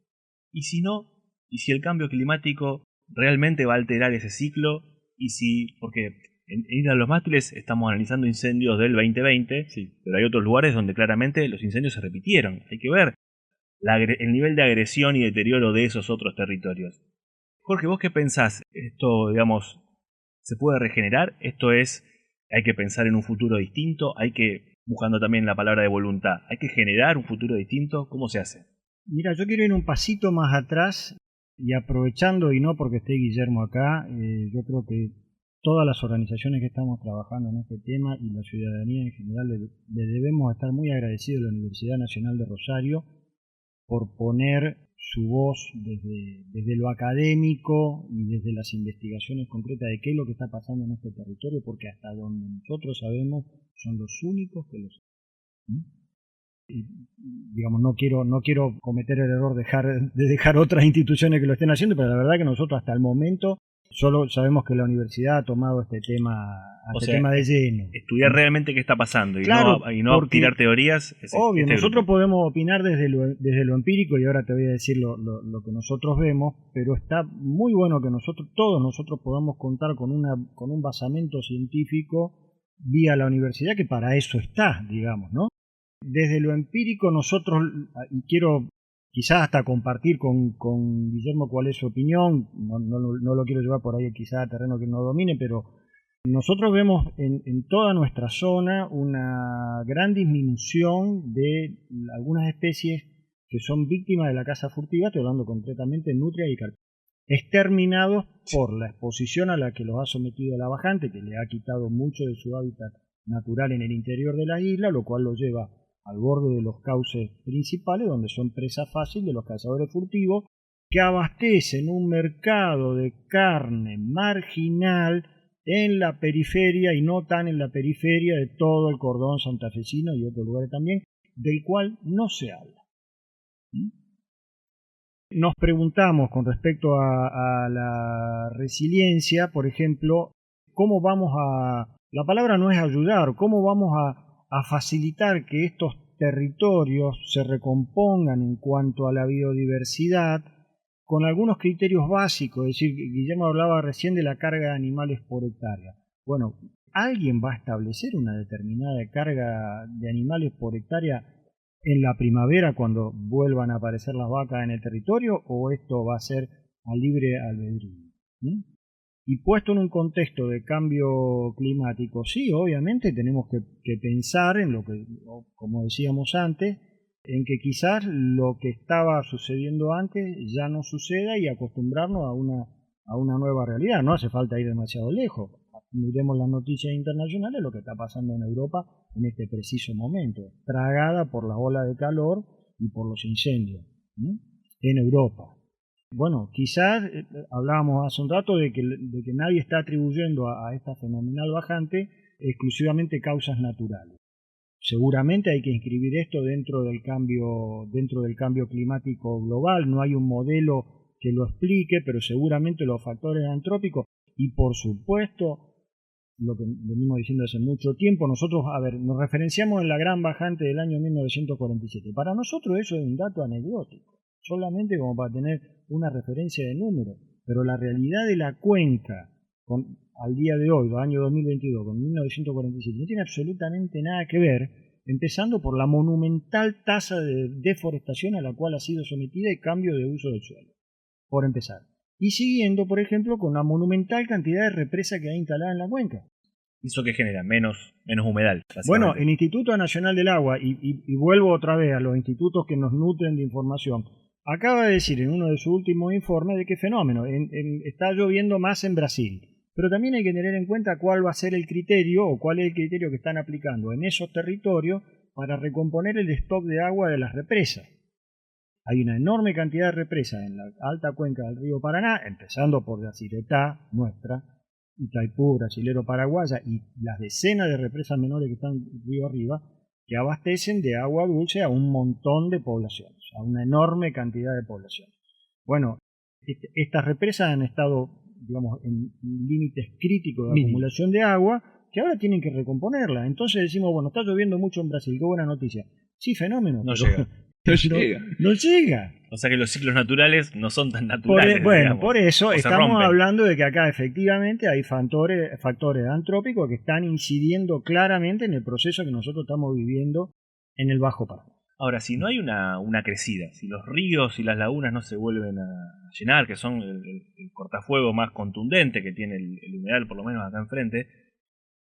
¿Y si no? ¿Y si el cambio climático realmente va a alterar ese ciclo? ¿Y si, porque en Isla de los Mástiles estamos analizando incendios del 2020, sí, pero hay otros lugares donde claramente los incendios se repitieron? Hay que ver el nivel de agresión y deterioro de esos otros territorios. Jorge, ¿vos qué pensás? ¿Esto, digamos, se puede regenerar? ¿Esto es, hay que pensar en un futuro distinto? ¿Hay que, buscando también la palabra de voluntad, hay que generar un futuro distinto? ¿Cómo se hace? Mira, yo quiero ir un pasito más atrás y aprovechando, y no porque esté Guillermo acá, yo creo que todas las organizaciones que estamos trabajando en este tema y la ciudadanía en general le debemos estar muy agradecidos a la Universidad Nacional de Rosario por poner su voz desde lo académico y desde las investigaciones concretas de qué es lo que está pasando en este territorio, porque hasta donde nosotros sabemos son los únicos que lo saben. Y, digamos, no quiero cometer el error de dejar otras instituciones que lo estén haciendo, pero la verdad que nosotros hasta el momento solo sabemos que la universidad ha tomado este tema de lleno. Estudiar realmente qué está pasando y claro, no tirar teorías. Obvio, nosotros podemos opinar desde lo empírico y ahora te voy a decir lo que nosotros vemos, pero está muy bueno que todos nosotros podamos contar con un basamento científico vía la universidad, que para eso está, digamos, ¿no? Desde lo empírico nosotros, y quiero quizás hasta compartir con Guillermo cuál es su opinión, no lo quiero llevar por ahí quizás a terreno que no domine, pero nosotros vemos en toda nuestra zona una gran disminución de algunas especies que son víctimas de la caza furtiva, estoy hablando concretamente de nutria y carpa, exterminados por la exposición a la que los ha sometido la bajante, que le ha quitado mucho de su hábitat natural en el interior de la isla, lo cual lo lleva al borde de los cauces principales, donde son presa fácil de los cazadores furtivos, que abastecen un mercado de carne marginal en la periferia y no tan en la periferia de todo el cordón santafesino y otros lugares también, del cual no se habla. Nos preguntamos con respecto a la resiliencia, por ejemplo, cómo vamos la palabra no es ayudar, cómo vamos a facilitar que estos territorios se recompongan en cuanto a la biodiversidad con algunos criterios básicos. Es decir, Guillermo hablaba recién de la carga de animales por hectárea. Bueno, ¿alguien va a establecer una determinada carga de animales por hectárea en la primavera cuando vuelvan a aparecer las vacas en el territorio, o esto va a ser a libre albedrío? Y puesto en un contexto de cambio climático, sí, obviamente tenemos que pensar en lo que, como decíamos antes, en que quizás lo que estaba sucediendo antes ya no suceda y acostumbrarnos a una nueva realidad. No hace falta ir demasiado lejos. Miremos las noticias internacionales, lo que está pasando en Europa en este preciso momento, tragada por la ola de calor y por los incendios. en Europa. Bueno, quizás hablábamos hace un rato de que nadie está atribuyendo a esta fenomenal bajante exclusivamente causas naturales. Seguramente hay que inscribir esto dentro del cambio climático global. No hay un modelo que lo explique, pero seguramente los factores antrópicos y, por supuesto, lo que venimos diciendo hace mucho tiempo, nosotros, nos referenciamos en la gran bajante del año 1947. Para nosotros eso es un dato anecdótico, solamente como para tener una referencia de número, pero la realidad de la cuenca al día de hoy, año 2022, con 1947, no tiene absolutamente nada que ver, empezando por la monumental tasa de deforestación a la cual ha sido sometida y cambio de uso del suelo, por empezar. Y siguiendo, por ejemplo, con la monumental cantidad de represa que hay instalada en la cuenca. ¿Eso qué genera? Menos humedal. Bueno, el Instituto Nacional del Agua, y vuelvo otra vez a los institutos que nos nutren de información, acaba de decir en uno de sus últimos informes de qué fenómeno. Está lloviendo más en Brasil. Pero también hay que tener en cuenta cuál va a ser el criterio o cuál es el criterio que están aplicando en esos territorios para recomponer el stock de agua de las represas. Hay una enorme cantidad de represas en la alta cuenca del río Paraná, empezando por la Ciretá, nuestra, Itaipú, Brasilero, Paraguaya, y las decenas de represas menores que están río arriba, que abastecen de agua dulce a un montón de poblaciones, a una enorme cantidad de poblaciones. Bueno, estas represas han estado, digamos, en límites críticos de acumulación de agua, que ahora tienen que recomponerla. Entonces decimos, bueno, está lloviendo mucho en Brasil, qué buena noticia. Sí, fenómeno. No llega. No llega. O sea que los ciclos naturales no son tan naturales. Por eso estamos hablando de que acá efectivamente hay factores antrópicos que están incidiendo claramente en el proceso que nosotros estamos viviendo en el Bajo Paraná. Ahora, si no hay una crecida, si los ríos y las lagunas no se vuelven a llenar, que son el cortafuego más contundente que tiene el humedal, por lo menos acá enfrente,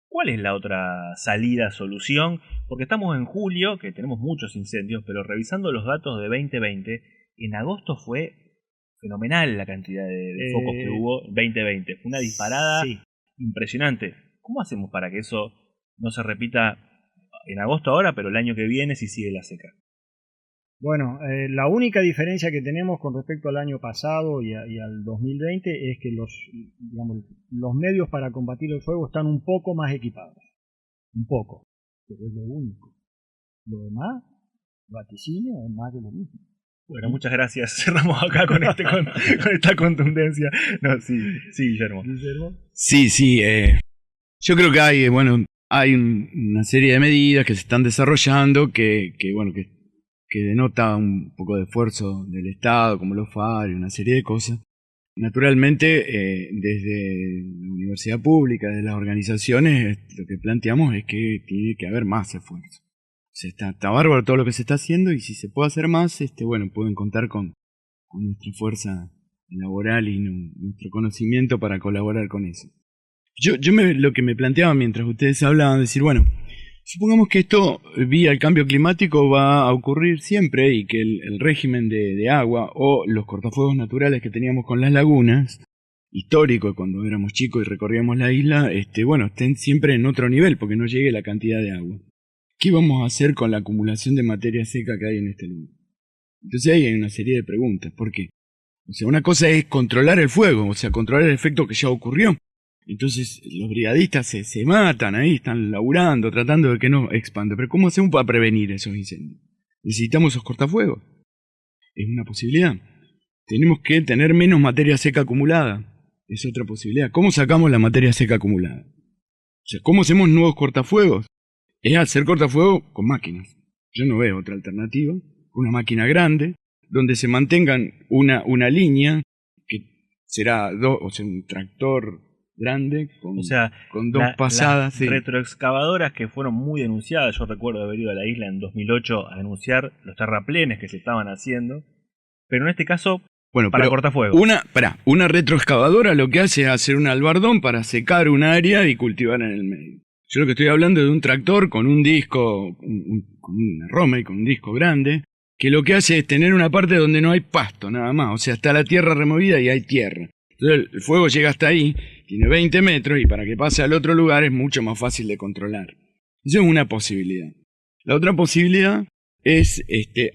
¿cuál es la otra salida, solución? Porque estamos en julio, que tenemos muchos incendios, pero revisando los datos de 2020, en agosto fue fenomenal la cantidad de focos que hubo en 2020. Fue una disparada impresionante. ¿Cómo hacemos para que eso no se repita en agosto ahora, pero el año que viene si sigue la seca? Bueno, la única diferencia que tenemos con respecto al año pasado y al 2020 es que los medios para combatir el fuego están un poco más equipados. Un poco. Pero es lo único. Lo demás, vaticinio, es más de lo mismo. Bueno, muchas gracias. Cerramos acá con esta contundencia. No, sí, Guillermo. Sí. Yo creo que hay una serie de medidas que se están desarrollando que denota un poco de esfuerzo del Estado, como los FAR y una serie de cosas. Naturalmente, desde la universidad pública, desde las organizaciones, lo que planteamos es que tiene que haber más esfuerzo. O sea, está bárbaro todo lo que se está haciendo, y si se puede hacer más, pueden contar con nuestra fuerza laboral y nuestro conocimiento para colaborar con eso. Lo que me planteaba mientras ustedes hablaban, decir, supongamos que esto, vía el cambio climático, va a ocurrir siempre, y que el régimen de agua o los cortafuegos naturales que teníamos con las lagunas, histórico cuando éramos chicos y recorríamos la isla, estén siempre en otro nivel porque no llegue la cantidad de agua. ¿Qué vamos a hacer con la acumulación de materia seca que hay en este lugar? Entonces ahí hay una serie de preguntas. ¿Por qué? O sea, una cosa es controlar el fuego, o sea, controlar el efecto que ya ocurrió. Entonces los brigadistas se matan ahí, están laburando, tratando de que no expanda. Pero ¿cómo hacemos para prevenir esos incendios? Necesitamos esos cortafuegos. Es una posibilidad. Tenemos que tener menos materia seca acumulada. Es otra posibilidad. ¿Cómo sacamos la materia seca acumulada? O sea, ¿cómo hacemos nuevos cortafuegos? Es hacer cortafuegos con máquinas. Yo no veo otra alternativa. Una máquina grande, donde se mantengan una línea, que será un tractor grande, con dos pasadas. Las retroexcavadoras que fueron muy denunciadas. Yo recuerdo haber ido a la isla en 2008 a denunciar los terraplenes que se estaban haciendo. Pero en este caso, para cortafuegos. Una retroexcavadora lo que hace es hacer un albardón para secar un área y cultivar en el medio. Yo lo que estoy hablando es de un tractor con un disco, con una Roma y con un disco grande, que lo que hace es tener una parte donde no hay pasto nada más. O sea, está la tierra removida y hay tierra. Entonces el fuego llega hasta ahí, tiene 20 metros, y para que pase al otro lugar es mucho más fácil de controlar. Eso es una posibilidad. La otra posibilidad es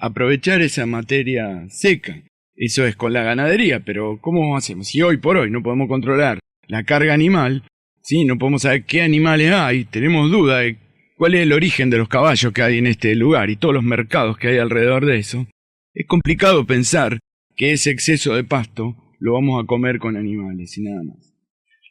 aprovechar esa materia seca. Eso es con la ganadería, pero ¿cómo hacemos? Si hoy por hoy no podemos controlar la carga animal, ¿sí? No podemos saber qué animales hay, tenemos duda de cuál es el origen de los caballos que hay en este lugar y todos los mercados que hay alrededor de eso, es complicado pensar que ese exceso de pasto lo vamos a comer con animales y nada más.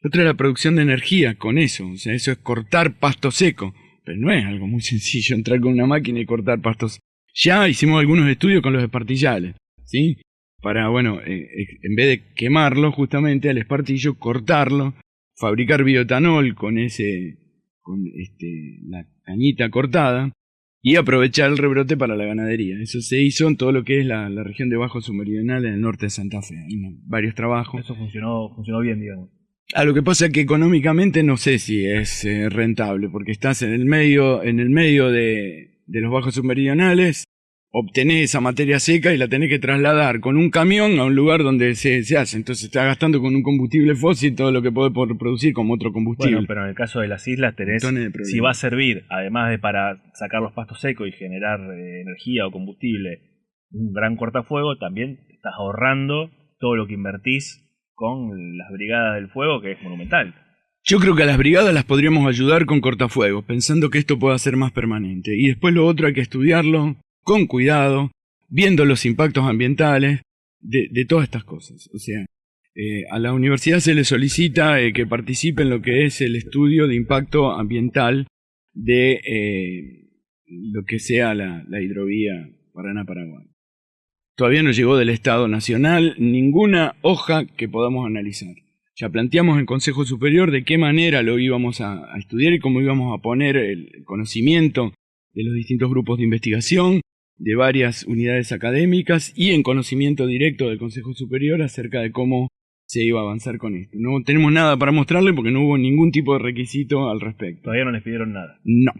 Otra es la producción de energía con eso, o sea, eso es cortar pasto seco, pero no es algo muy sencillo entrar con una máquina y cortar pastos. Ya hicimos algunos estudios con los espartillales, ¿sí? Para, bueno, en vez de quemarlo justamente al espartillo, cortarlo, fabricar bioetanol con la cañita cortada y aprovechar el rebrote para la ganadería. Eso se hizo en todo lo que es la región de Bajo Submeridional en el norte de Santa Fe. Hay varios trabajos. Eso funcionó bien, digamos. Lo que pasa es que económicamente no sé si es rentable, porque estás en el medio de los bajos submeridionales, obtenés esa materia seca y la tenés que trasladar con un camión a un lugar donde se hace. Entonces estás gastando con un combustible fósil todo lo que podés producir como otro combustible. Bueno, pero en el caso de las islas tenés, si va a servir, además de para sacar los pastos secos y generar energía o combustible, un gran cortafuego, también estás ahorrando todo lo que invertís con las brigadas del fuego, que es monumental. Yo creo que a las brigadas las podríamos ayudar con cortafuegos, pensando que esto pueda ser más permanente. Y después lo otro hay que estudiarlo con cuidado, viendo los impactos ambientales de todas estas cosas. O sea, a la universidad se le solicita que participe en lo que es el estudio de impacto ambiental de lo que sea la hidrovía Paraná-Paraguay. Todavía no llegó del Estado Nacional ninguna hoja que podamos analizar. Ya planteamos en Consejo Superior de qué manera lo íbamos a estudiar y cómo íbamos a poner el conocimiento de los distintos grupos de investigación, de varias unidades académicas y en conocimiento directo del Consejo Superior acerca de cómo se iba a avanzar con esto. No tenemos nada para mostrarle porque no hubo ningún tipo de requisito al respecto. Todavía no les pidieron nada. No.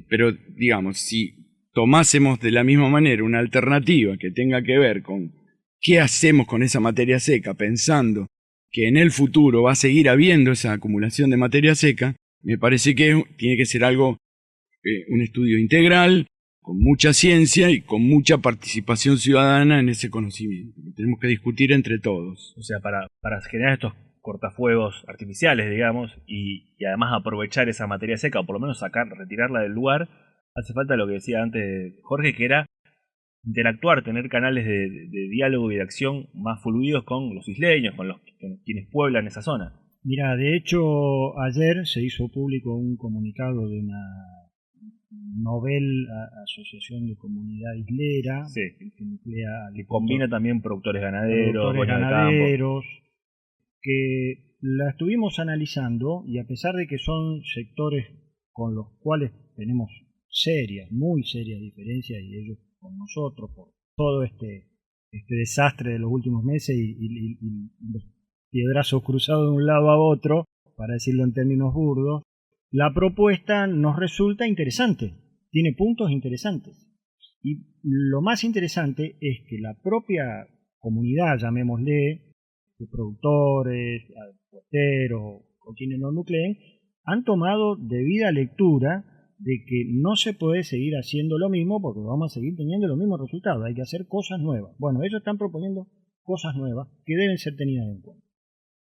Pero digamos, si tomásemos de la misma manera una alternativa que tenga que ver con qué hacemos con esa materia seca, pensando que en el futuro va a seguir habiendo esa acumulación de materia seca, me parece que tiene que ser algo, un estudio integral, con mucha ciencia y con mucha participación ciudadana en ese conocimiento. Tenemos que discutir entre todos. O sea, para generar estos cortafuegos artificiales, digamos, y además aprovechar esa materia seca, o por lo menos retirarla del lugar, hace falta lo que decía antes Jorge, que era interactuar, tener canales de diálogo y de acción más fluidos con los isleños, con quienes pueblan esa zona. Mira, de hecho, ayer se hizo público un comunicado de una Nobel Asociación de Comunidad Islera, sí, que combina también productores ganaderos, que la estuvimos analizando, y a pesar de que son sectores con los cuales tenemos muy serias diferencias, y ellos con nosotros por todo este desastre de los últimos meses y los piedrazos cruzados de un lado a otro, para decirlo en términos burdos, la propuesta nos resulta interesante, tiene puntos interesantes. Y lo más interesante es que la propia comunidad, llamémosle, de productores, porteros o quienes nos nucleen, han tomado debida lectura de que no se puede seguir haciendo lo mismo porque vamos a seguir teniendo los mismos resultados, hay que hacer cosas nuevas. Bueno, ellos están proponiendo cosas nuevas que deben ser tenidas en cuenta.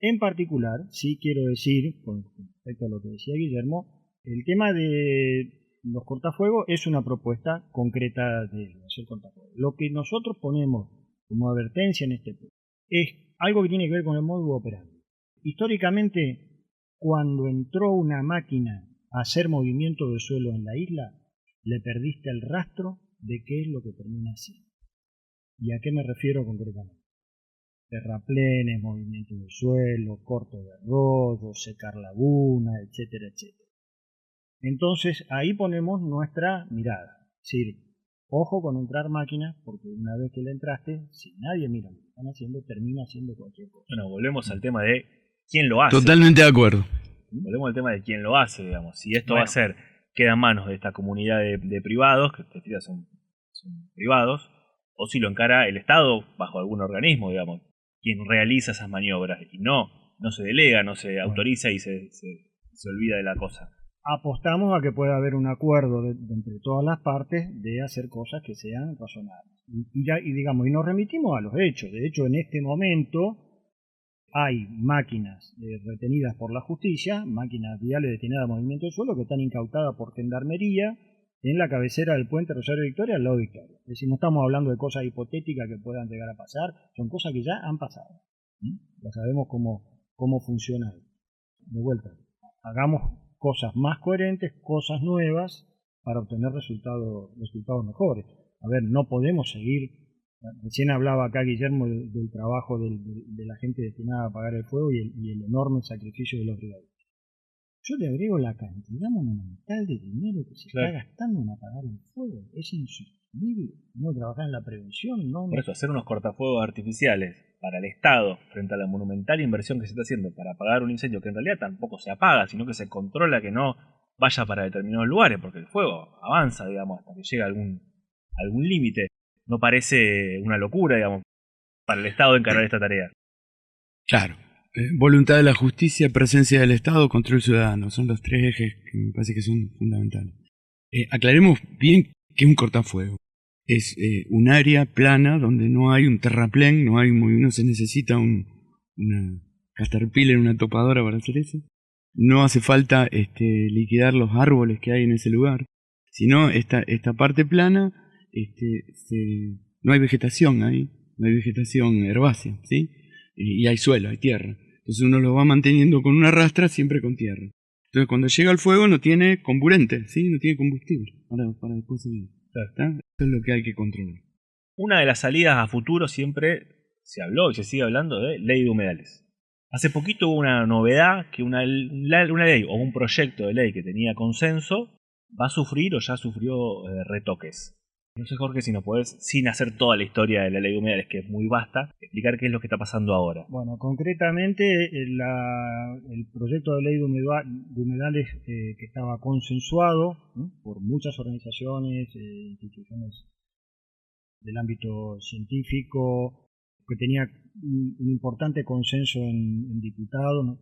En particular, sí quiero decir, con respecto a lo que decía Guillermo, el tema de los cortafuegos es una propuesta concreta de hacer cortafuegos. Lo que nosotros ponemos como advertencia en este punto es algo que tiene que ver con el modus operandi. Históricamente, cuando entró una máquina a hacer movimiento de suelo en la isla, le perdiste el rastro de qué es lo que termina haciendo. ¿Y a qué me refiero concretamente? Terraplenes, movimientos de suelo, corte de arroyos, secar lagunas, etcétera, etcétera. Entonces ahí ponemos nuestra mirada. Es decir, ojo con entrar máquinas, porque una vez que le entraste, si nadie mira lo que están haciendo, termina haciendo cualquier cosa. Bueno, volvemos al tema de quién lo hace. Totalmente de acuerdo. Volvemos al tema de quién lo hace, digamos. Si esto va a ser, queda en manos de esta comunidad de privados, que en realidad son privados, o si lo encara el Estado bajo algún organismo, digamos, quien realiza esas maniobras, y no se delega, no se autoriza y se olvida de la cosa. apostamos a que pueda haber un acuerdo entre todas las partes de hacer cosas que sean razonables. Y nos remitimos a los hechos. De hecho, en este momento hay máquinas retenidas por la justicia, máquinas viales destinadas a movimiento del suelo, que están incautadas por Gendarmería en la cabecera del puente Rosario Victoria, al lado de Victoria. Es decir, no estamos hablando de cosas hipotéticas que puedan llegar a pasar, son cosas que ya han pasado. Ya sabemos cómo funciona esto. De vuelta, hagamos cosas más coherentes, cosas nuevas, para obtener resultados mejores. A ver, no podemos seguir. Recién hablaba acá Guillermo del trabajo de la gente destinada a apagar el fuego y el enorme sacrificio de los brigadistas. Yo le agrego la cantidad monumental de dinero que se está gastando en apagar el fuego. Es insostenible. No trabajar en la prevención. Por eso, hacer unos cortafuegos artificiales para el Estado frente a la monumental inversión que se está haciendo para apagar un incendio que en realidad tampoco se apaga, sino que se controla que no vaya para determinados lugares, porque el fuego avanza, digamos, hasta que llega a algún límite. No parece una locura, digamos, para el Estado encarar esta tarea. Claro. Voluntad de la justicia, presencia del Estado, control ciudadano. Son los tres ejes que me parece que son fundamentales. Aclaremos bien qué es un cortafuego. Es un área plana donde no hay un terraplén, no se necesita una caterpillar, una topadora para hacer eso. No hace falta liquidar los árboles que hay en ese lugar, sino esta parte plana, no hay vegetación ahí, no hay vegetación herbácea, ¿sí? Y hay suelo, hay tierra. Entonces uno lo va manteniendo con una rastra, siempre con tierra. Entonces cuando llega al fuego no tiene comburente, ¿sí? No tiene combustible para después seguir. ¿Está? Eso es lo que hay que controlar. Una de las salidas a futuro siempre se habló y se sigue hablando de ley de humedales. Hace poquito hubo una novedad que una ley o un proyecto de ley que tenía consenso va a sufrir o ya sufrió retoques. No sé, Jorge, si nos podés, sin hacer toda la historia de la ley de humedales, que es muy vasta, explicar qué es lo que está pasando ahora. Bueno, concretamente el proyecto de ley de humedales que estaba consensuado por muchas organizaciones, instituciones del ámbito científico, que tenía un importante consenso en diputados.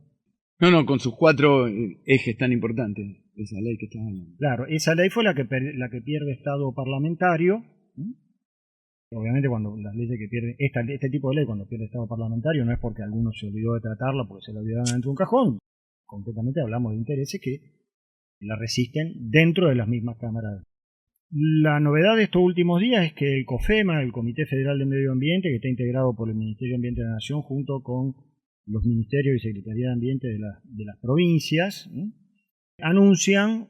No, con sus 4 ejes tan importantes, esa ley que estás hablando. Claro, esa ley fue la que pierde estado parlamentario. Obviamente cuando las leyes que pierden, este tipo de ley cuando pierde estado parlamentario no es porque alguno se olvidó de tratarla porque se la olvidaron dentro de un cajón. Concretamente hablamos de intereses que la resisten dentro de las mismas cámaras. La novedad de estos últimos días es que el COFEMA, el Comité Federal de Medio Ambiente, que está integrado por el Ministerio de Ambiente de la Nación junto con los ministerios y Secretaría de Ambiente de las provincias, anuncian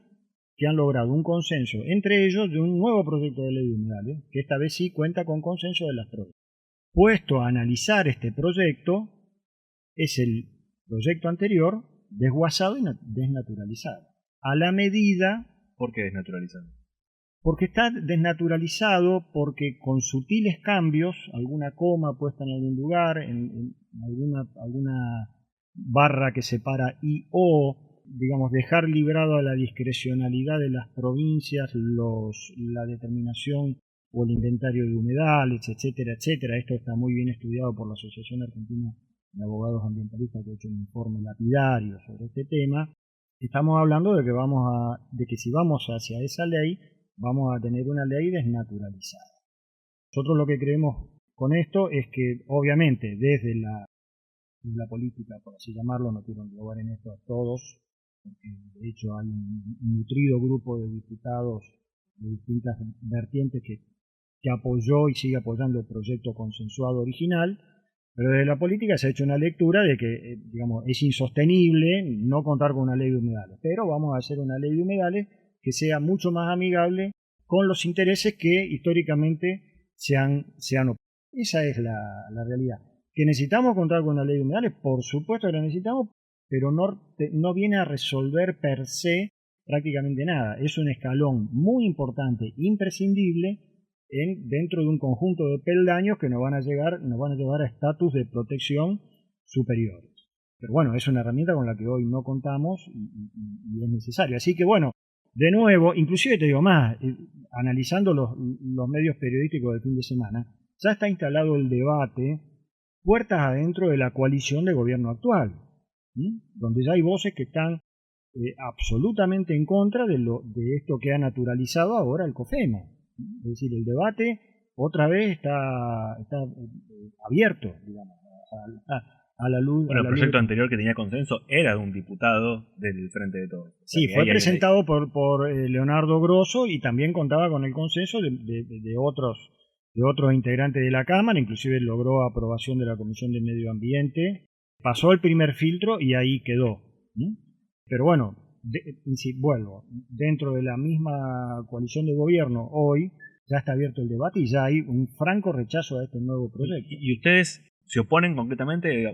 que han logrado un consenso entre ellos de un nuevo proyecto de ley de humedales, que esta vez sí cuenta con consenso de las provincias. Puesto a analizar este proyecto, es el proyecto anterior desguazado y desnaturalizado. A la medida... ¿Por qué desnaturalizado? Porque está desnaturalizado, porque con sutiles cambios, alguna coma puesta en algún lugar, en alguna barra que separa I o, digamos, dejar librado a la discrecionalidad de las provincias la determinación o el inventario de humedales, etcétera, etcétera. Esto está muy bien estudiado por la Asociación Argentina de Abogados Ambientalistas, que ha hecho un informe lapidario sobre este tema. Estamos hablando de que si vamos hacia esa ley, vamos a tener una ley desnaturalizada. Nosotros lo que creemos con esto es que, obviamente, desde la política, por así llamarlo, no quiero englobar en esto a todos, porque de hecho hay un nutrido grupo de diputados de distintas vertientes que apoyó y sigue apoyando el proyecto consensuado original, pero desde la política se ha hecho una lectura de que, digamos, es insostenible no contar con una ley de humedales, pero vamos a hacer una ley de humedales que sea mucho más amigable con los intereses que históricamente se han opuesto. Esa es la realidad. ¿Que necesitamos contar con una ley de humedales? Por supuesto que la necesitamos, pero no viene a resolver per se prácticamente nada. Es un escalón muy importante, imprescindible, dentro de un conjunto de peldaños que nos van a llevar a estatus de protección superiores. Pero bueno, es una herramienta con la que hoy no contamos y es necesaria. Así que bueno, de nuevo, inclusive te digo más, analizando los medios periodísticos del fin de semana, ya está instalado el debate puertas adentro de la coalición de gobierno actual, donde ya hay voces que están absolutamente en contra de esto que ha naturalizado ahora el COFEMA. Es decir, el debate otra vez está abierto, digamos, a la luz. Bueno, el proyecto anterior que tenía consenso era de un diputado del Frente de Todos. Sí, fue presentado por Leonardo Grosso y también contaba con el consenso de otros integrantes de la Cámara, inclusive logró aprobación de la Comisión de Medio Ambiente, pasó el primer filtro y ahí quedó. Pero bueno, vuelvo, dentro de la misma coalición de gobierno hoy ya está abierto el debate y ya hay un franco rechazo a este nuevo proyecto. ¿Y ustedes se oponen concretamente?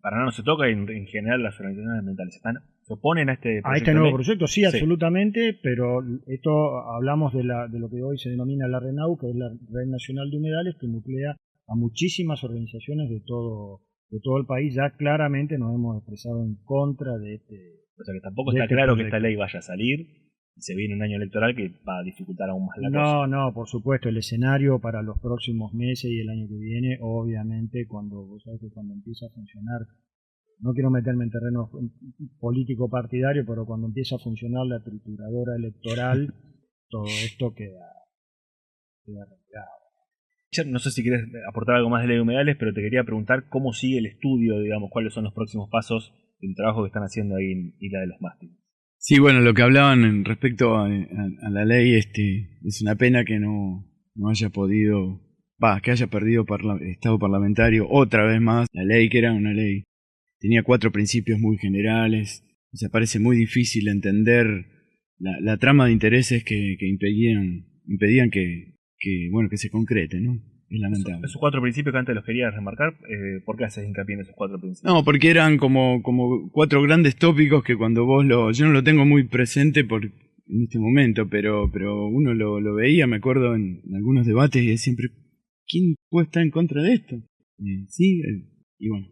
Paraná no se toca y en general las organizaciones ambientales se oponen a este proyecto. A este nuevo proyecto, sí, absolutamente, pero esto hablamos de lo que hoy se denomina la RENAU, que es la Red Nacional de Humedales, que nuclea a muchísimas organizaciones de todo el país. Ya claramente nos hemos expresado en contra de este. O sea que tampoco está claro que esta ley vaya a salir y se viene un año electoral que va a dificultar aún más la cosa. No, por supuesto, el escenario para los próximos meses y el año que viene, obviamente, cuando empieza a funcionar, no quiero meterme en terreno político partidario, pero cuando empieza a funcionar la trituradora electoral, todo esto queda relegado. No sé si quieres aportar algo más de ley de humedales, pero te quería preguntar cómo sigue el estudio, digamos, cuáles son los próximos pasos del trabajo que están haciendo ahí en Isla de los Mástiles. Sí, bueno, lo que hablaban respecto a la ley, es una pena que no haya podido, que haya perdido estado parlamentario otra vez más. La ley, que era una ley, tenía 4 principios muy generales. O sea, parece muy difícil entender la trama de intereses que impedían que se concrete, ¿no? Es lamentable. Esos 4 principios que antes los quería remarcar, ¿por qué haces hincapié en esos 4 principios? No, porque eran como 4 grandes tópicos que cuando yo no lo tengo muy presente en este momento, pero uno lo veía, me acuerdo, en algunos debates y siempre, ¿quién puede estar en contra de esto? Y bueno.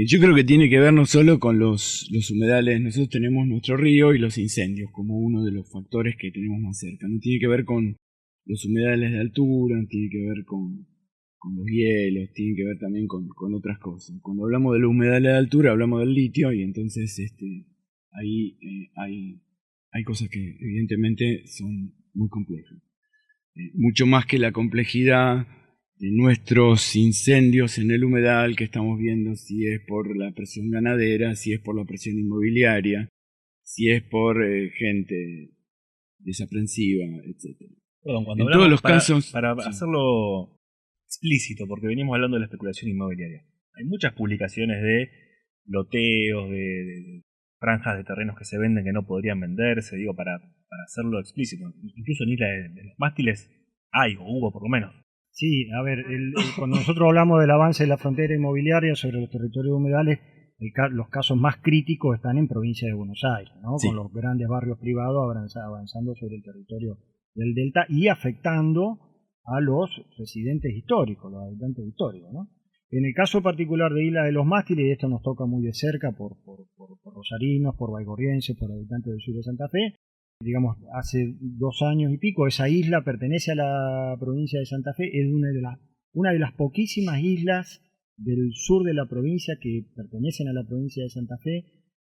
Yo creo que tiene que ver no solo con los humedales. Nosotros tenemos nuestro río y los incendios como uno de los factores que tenemos más cerca. No tiene que ver con los humedales de altura, tiene que ver con los hielos, tiene que ver también con otras cosas. Cuando hablamos de los humedales de altura hablamos del litio y entonces ahí hay cosas que evidentemente son muy complejas. Mucho más que la complejidad de nuestros incendios en el humedal que estamos viendo, si es por la presión ganadera, si es por la presión inmobiliaria, si es por gente desaprensiva, etc. Perdón, cuando en todos los casos, para hacerlo explícito, porque venimos hablando de la especulación inmobiliaria, hay muchas publicaciones de loteos, de franjas de terrenos que se venden que no podrían venderse, digo, para hacerlo explícito. Incluso en Isla de los Mástiles hay, o hubo por lo menos. Sí, a ver, cuando nosotros hablamos del avance de la frontera inmobiliaria sobre los territorios humedales, los casos más críticos están en provincia de Buenos Aires, ¿no? Sí. Con los grandes barrios privados avanzando sobre el territorio del delta y afectando a los residentes históricos, los habitantes históricos, ¿no? En el caso particular de Isla de los Mástiles, y esto nos toca muy de cerca por rosarinos, por baigorrienses, por habitantes del sur de Santa Fe. Digamos, hace 2 años y pico, esa isla pertenece a la provincia de Santa Fe, es una de las poquísimas islas del sur de la provincia que pertenecen a la provincia de Santa Fe.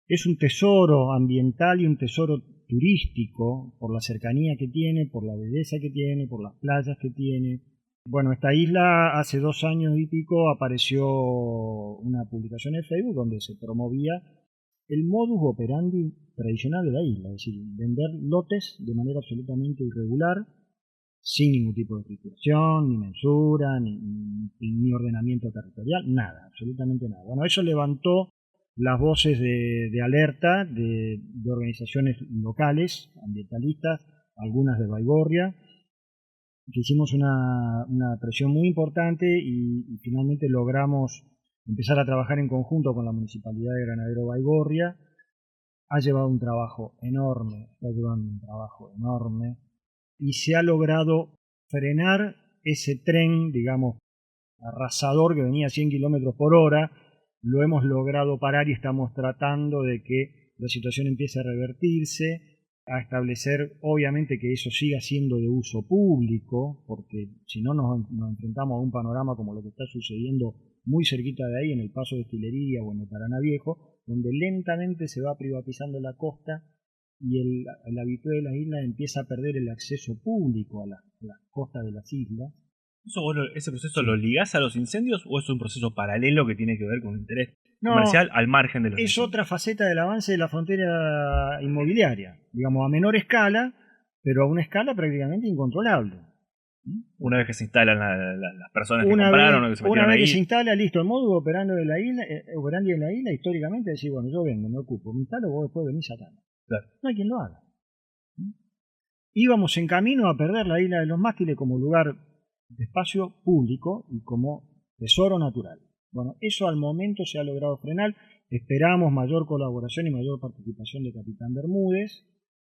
Es un tesoro ambiental y un tesoro turístico por la cercanía que tiene, por la belleza que tiene, por las playas que tiene. Bueno, esta isla hace 2 años y pico apareció una publicación en Facebook donde se promovía el modus operandi tradicional de la isla, es decir, vender lotes de manera absolutamente irregular, sin ningún tipo de escrituración, ni mensura, ni ordenamiento territorial, nada, absolutamente nada. Bueno, eso levantó las voces de alerta de organizaciones locales, ambientalistas, algunas de Baigorria, que hicimos una presión muy importante y finalmente logramos empezar a trabajar en conjunto con la Municipalidad de Granadero Baigorria. Ha llevado un trabajo enorme, y se ha logrado frenar ese tren, digamos, arrasador que venía a 100 kilómetros por hora. Lo hemos logrado parar y estamos tratando de que la situación empiece a revertirse, a establecer, obviamente, que eso siga siendo de uso público, porque si no nos enfrentamos a un panorama como lo que está sucediendo muy cerquita de ahí, en el Paso de Estilería o en el Paraná Viejo, donde lentamente se va privatizando la costa y el habitante de las islas empieza a perder el acceso público a las costas de las islas. ¿Ese proceso lo ligás a los incendios o es un proceso paralelo que tiene que ver con un interés No, comercial al margen de los es incendios? otra faceta del avance de la frontera inmobiliaria, digamos a menor escala, pero a una escala prácticamente incontrolable. Una vez que se instalan las personas que Una compraron o vez, que se una metieron vez ahí. que se instala, listo, el modo operando de la isla, operandi de la isla, históricamente, decir, bueno, yo vengo, me ocupo, me instalo, vos después venís sacando. Claro. No hay quien lo haga. Íbamos en camino a perder la isla de los mástiles como lugar de espacio público y como tesoro natural. Bueno, eso al momento se ha logrado frenar. Esperamos mayor colaboración y mayor participación de Capitán Bermúdez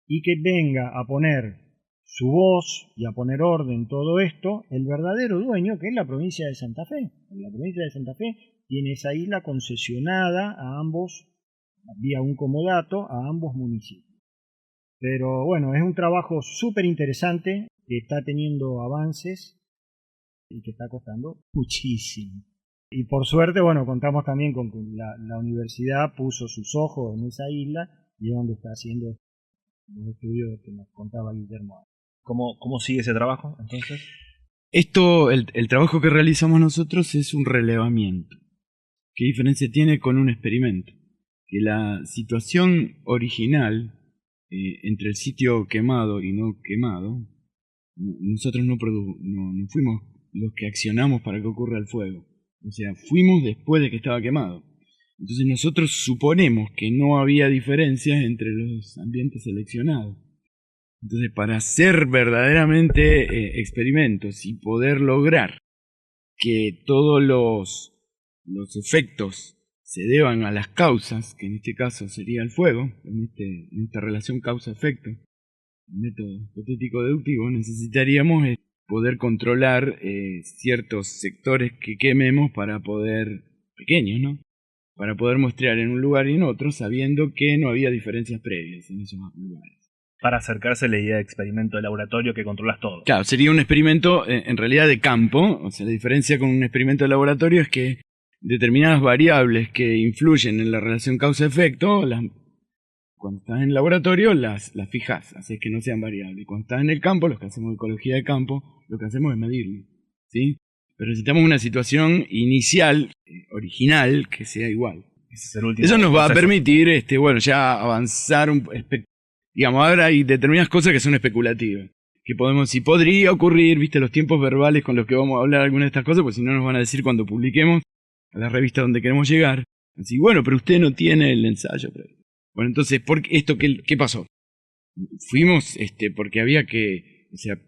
y que venga a poner su voz y a poner orden en todo esto el verdadero dueño, que es la provincia de Santa Fe. La provincia de Santa Fe tiene esa isla concesionada a ambos, vía un comodato, a ambos municipios. Pero bueno, es un trabajo súper interesante que está teniendo avances y que está costando muchísimo. Y por suerte, bueno, contamos también con que la universidad puso sus ojos en esa isla y es donde está haciendo los estudios que nos contaba Guillermo. ¿Cómo sigue ese trabajo entonces? Esto, el trabajo que realizamos nosotros es un relevamiento. ¿Qué diferencia tiene con un experimento? Que la situación original entre el sitio quemado y no quemado, nosotros no fuimos los que accionamos para que ocurra el fuego. O sea, fuimos después de que estaba quemado. Entonces nosotros suponemos que no había diferencias entre los ambientes seleccionados. Entonces, para hacer verdaderamente experimentos y poder lograr que todos los efectos se deban a las causas, que en este caso sería el fuego, en esta relación causa-efecto, el método hipotético-deductivo, necesitaríamos poder controlar ciertos sectores que quememos para poder, pequeños, ¿no? Para poder muestrear en un lugar y en otro, sabiendo que no había diferencias previas en esos lugares. Para acercarse a la idea de experimento de laboratorio que controlas todo. Claro, sería un experimento en realidad de campo. O sea, la diferencia con un experimento de laboratorio es que determinadas variables que influyen en la relación causa-efecto, cuando estás en el laboratorio las fijas, así que no sean variables. Cuando estás en el campo, los que hacemos ecología de campo, lo que hacemos es medirlo, ¿sí? Pero necesitamos una situación inicial, original, que sea igual. Ese es el último Eso nos va a proceso. permitir ya avanzar digamos, ahora hay determinadas cosas que son especulativas. Que si podría ocurrir, viste, los tiempos verbales con los que vamos a hablar algunas de estas cosas, pues si no nos van a decir cuando publiquemos a la revista donde queremos llegar. Así, bueno, pero usted no tiene el ensayo. Bueno, entonces, ¿qué pasó? Fuimos porque había que, o sea,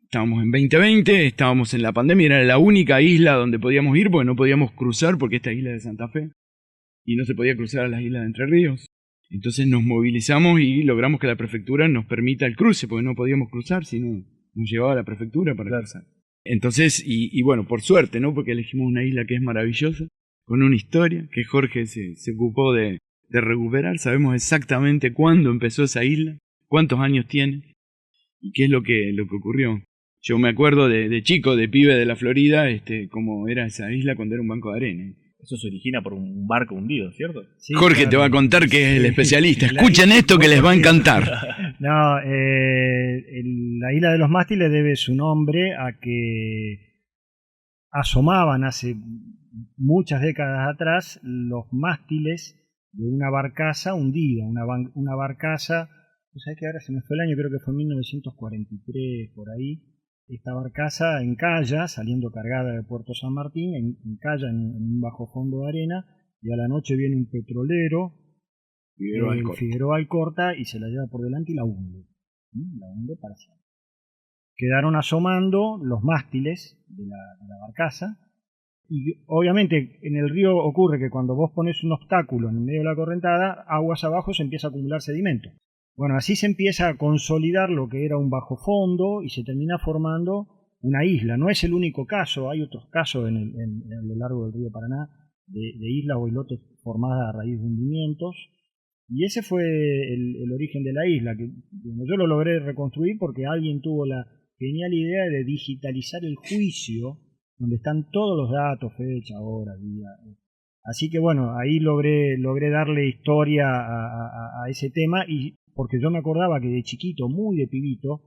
estábamos en 2020, estábamos en la pandemia, era la única isla donde podíamos ir porque no podíamos cruzar porque esta isla es de Santa Fe y no se podía cruzar a las islas de Entre Ríos. Entonces nos movilizamos y logramos que la prefectura nos permita el cruce, porque no podíamos cruzar, sino nos llevaba a la prefectura para cruzar. Entonces, y bueno, por suerte, ¿no? Porque elegimos una isla que es maravillosa, con una historia, que Jorge se ocupó de recuperar. Sabemos exactamente cuándo empezó esa isla, cuántos años tiene, y qué es lo que ocurrió. Yo me acuerdo de chico, de pibe de la Florida, cómo era esa isla cuando era un banco de arena. Eso se origina por un barco hundido, ¿cierto? Sí, Jorge claro. te va a contar que es el Sí. especialista. Escuchen esto que les va a encantar. No, la isla de los mástiles debe su nombre a que asomaban hace muchas décadas atrás los mástiles de una barcaza hundida, una barcaza, ¿sabes qué? Ahora se me fue el año, creo que fue en 1943, por ahí. Esta barcaza encalla, saliendo cargada de Puerto San Martín, encalla en un bajo fondo de arena, y a la noche viene un petrolero, Figueroa Alcorta, y se la lleva por delante y la hunde. La hunde para siempre. Quedaron asomando los mástiles de la barcaza, y obviamente en el río ocurre que cuando vos pones un obstáculo en el medio de la correntada, aguas abajo se empieza a acumular sedimento. Bueno, así se empieza a consolidar lo que era un bajo fondo y se termina formando una isla. No es el único caso, hay otros casos a lo largo del río Paraná de islas o islotes formadas a raíz de hundimientos. Y ese fue el origen de la isla, que yo lo logré reconstruir porque alguien tuvo la genial idea de digitalizar el juicio donde están todos los datos, fecha, hora, día. Así que bueno, ahí logré darle historia a ese tema, y porque yo me acordaba que de chiquito, muy de pibito,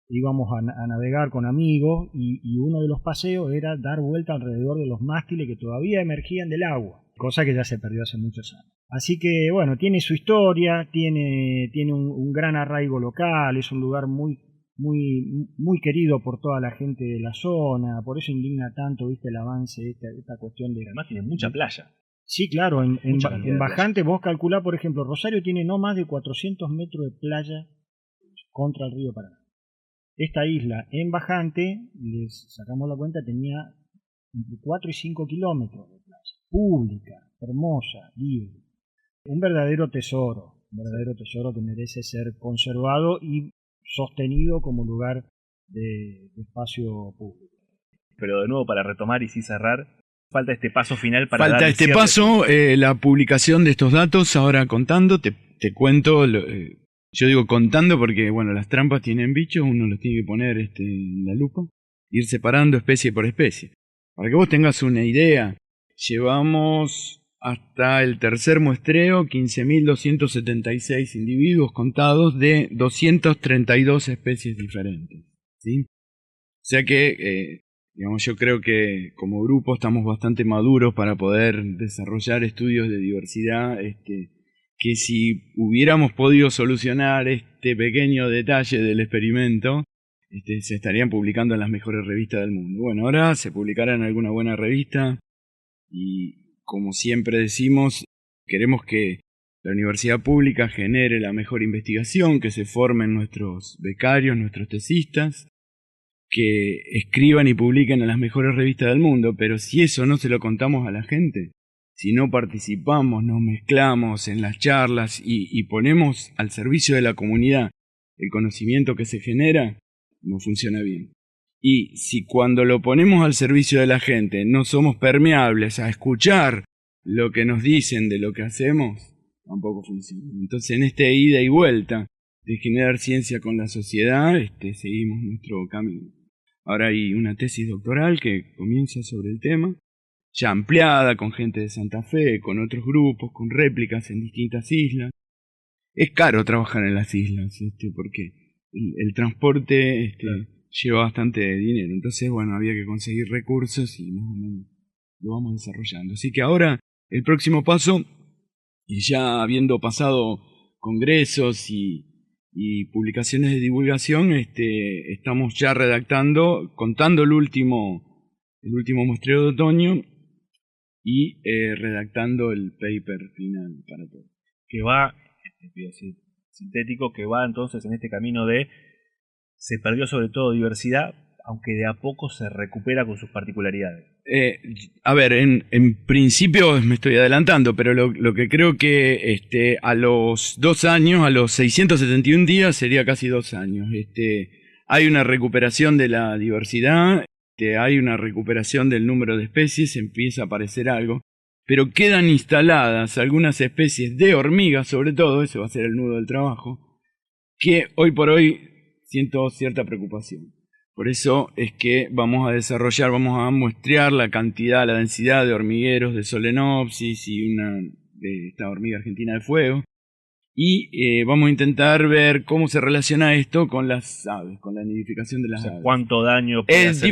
íbamos a navegar con amigos y uno de los paseos era dar vuelta alrededor de los mástiles que todavía emergían del agua, cosa que ya se perdió hace muchos años. Así que bueno, tiene su historia, tiene un gran arraigo local, es un lugar muy querido por toda la gente de la zona, por eso indigna tanto, viste, el avance de esta cuestión de... Además tiene mucha playa. Sí, claro, en Bajante playa. Vos calculá, por ejemplo, Rosario tiene no más de 400 metros de playa contra el río Paraná. Esta isla en Bajante, les sacamos la cuenta, tenía entre 4 y 5 kilómetros de playa, pública, hermosa, libre. Un verdadero tesoro que merece ser conservado y sostenido como lugar de espacio público. Pero de nuevo, para retomar y sin cerrar, falta este paso final para Falta darle este cierre. paso, la publicación de estos datos. Ahora contando, te cuento, yo digo contando porque bueno, las trampas tienen bichos, uno los tiene que poner en la lupa, ir separando especie por especie. Para que vos tengas una idea, llevamos hasta el tercer muestreo 15.276 individuos contados de 232 especies diferentes, ¿sí? O sea que, digamos, yo creo que como grupo estamos bastante maduros para poder desarrollar estudios de diversidad, que si hubiéramos podido solucionar este pequeño detalle del experimento, se estarían publicando en las mejores revistas del mundo. Bueno, ahora se publicará en alguna buena revista y, como siempre decimos, queremos que la universidad pública genere la mejor investigación, que se formen nuestros becarios, nuestros tesistas, que escriban y publiquen en las mejores revistas del mundo, pero si eso no se lo contamos a la gente, si no participamos, nos mezclamos en las charlas y ponemos al servicio de la comunidad el conocimiento que se genera, no funciona bien. Y si cuando lo ponemos al servicio de la gente no somos permeables a escuchar lo que nos dicen de lo que hacemos, tampoco funciona. Entonces, en este ida y vuelta de generar ciencia con la sociedad, seguimos nuestro camino. Ahora hay una tesis doctoral que comienza sobre el tema, ya ampliada con gente de Santa Fe, con otros grupos, con réplicas en distintas islas. Es caro trabajar en las islas, porque el transporte lleva bastante dinero. Entonces, bueno, había que conseguir recursos y más o menos lo vamos desarrollando. Así que ahora, el próximo paso, y ya habiendo pasado congresos y publicaciones de divulgación, estamos ya redactando, contando el último muestreo de otoño y redactando el paper final para todo. Que va, voy a decir, sintético, que va entonces en este camino de se perdió sobre todo diversidad, aunque de a poco se recupera con sus particularidades. A ver, en principio me estoy adelantando, pero lo que creo que a los 2 años, a los 671 días, sería casi 2 años. Hay una recuperación de la diversidad, hay una recuperación del número de especies, empieza a aparecer algo, pero quedan instaladas algunas especies de hormigas, sobre todo, ese va a ser el nudo del trabajo, que hoy por hoy siento cierta preocupación. Por eso es que vamos a desarrollar, vamos a muestrear la cantidad, la densidad de hormigueros de Solenopsis y una de esta hormiga argentina de fuego. Y vamos a intentar ver cómo se relaciona esto con las aves, con la nidificación de las aves. ¿Cuánto daño puede hacer?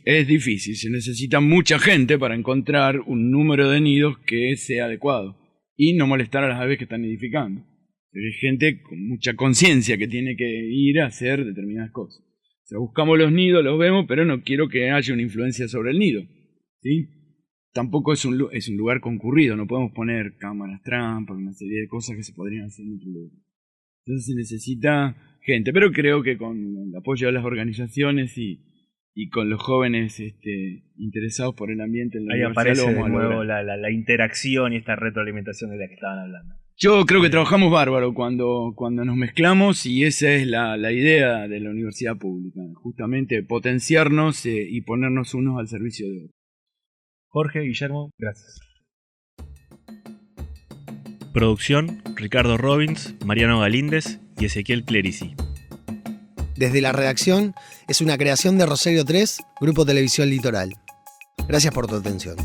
Es difícil. Se necesita mucha gente para encontrar un número de nidos que sea adecuado y no molestar a las aves que están nidificando. Pero hay gente con mucha conciencia que tiene que ir a hacer determinadas cosas. O sea, buscamos los nidos, los vemos, pero no quiero que haya una influencia sobre el nido, ¿sí? Tampoco es un lugar concurrido, no podemos poner cámaras trampas, una serie de cosas que se podrían hacer en otro lugar. Entonces se necesita gente, pero creo que con el apoyo de las organizaciones y con los jóvenes interesados por el ambiente en la ahí universidad, aparece de nuevo la interacción y esta retroalimentación de la que estaban hablando. Yo creo que trabajamos bárbaro cuando nos mezclamos, y esa es la idea de la universidad pública, justamente potenciarnos y ponernos unos al servicio de otros. Jorge, Guillermo, gracias. Producción, Ricardo Robbins, Mariano Galíndez y Ezequiel Clerici. Desde la redacción, es una creación de Rosario 3, Grupo Televisión Litoral. Gracias por tu atención.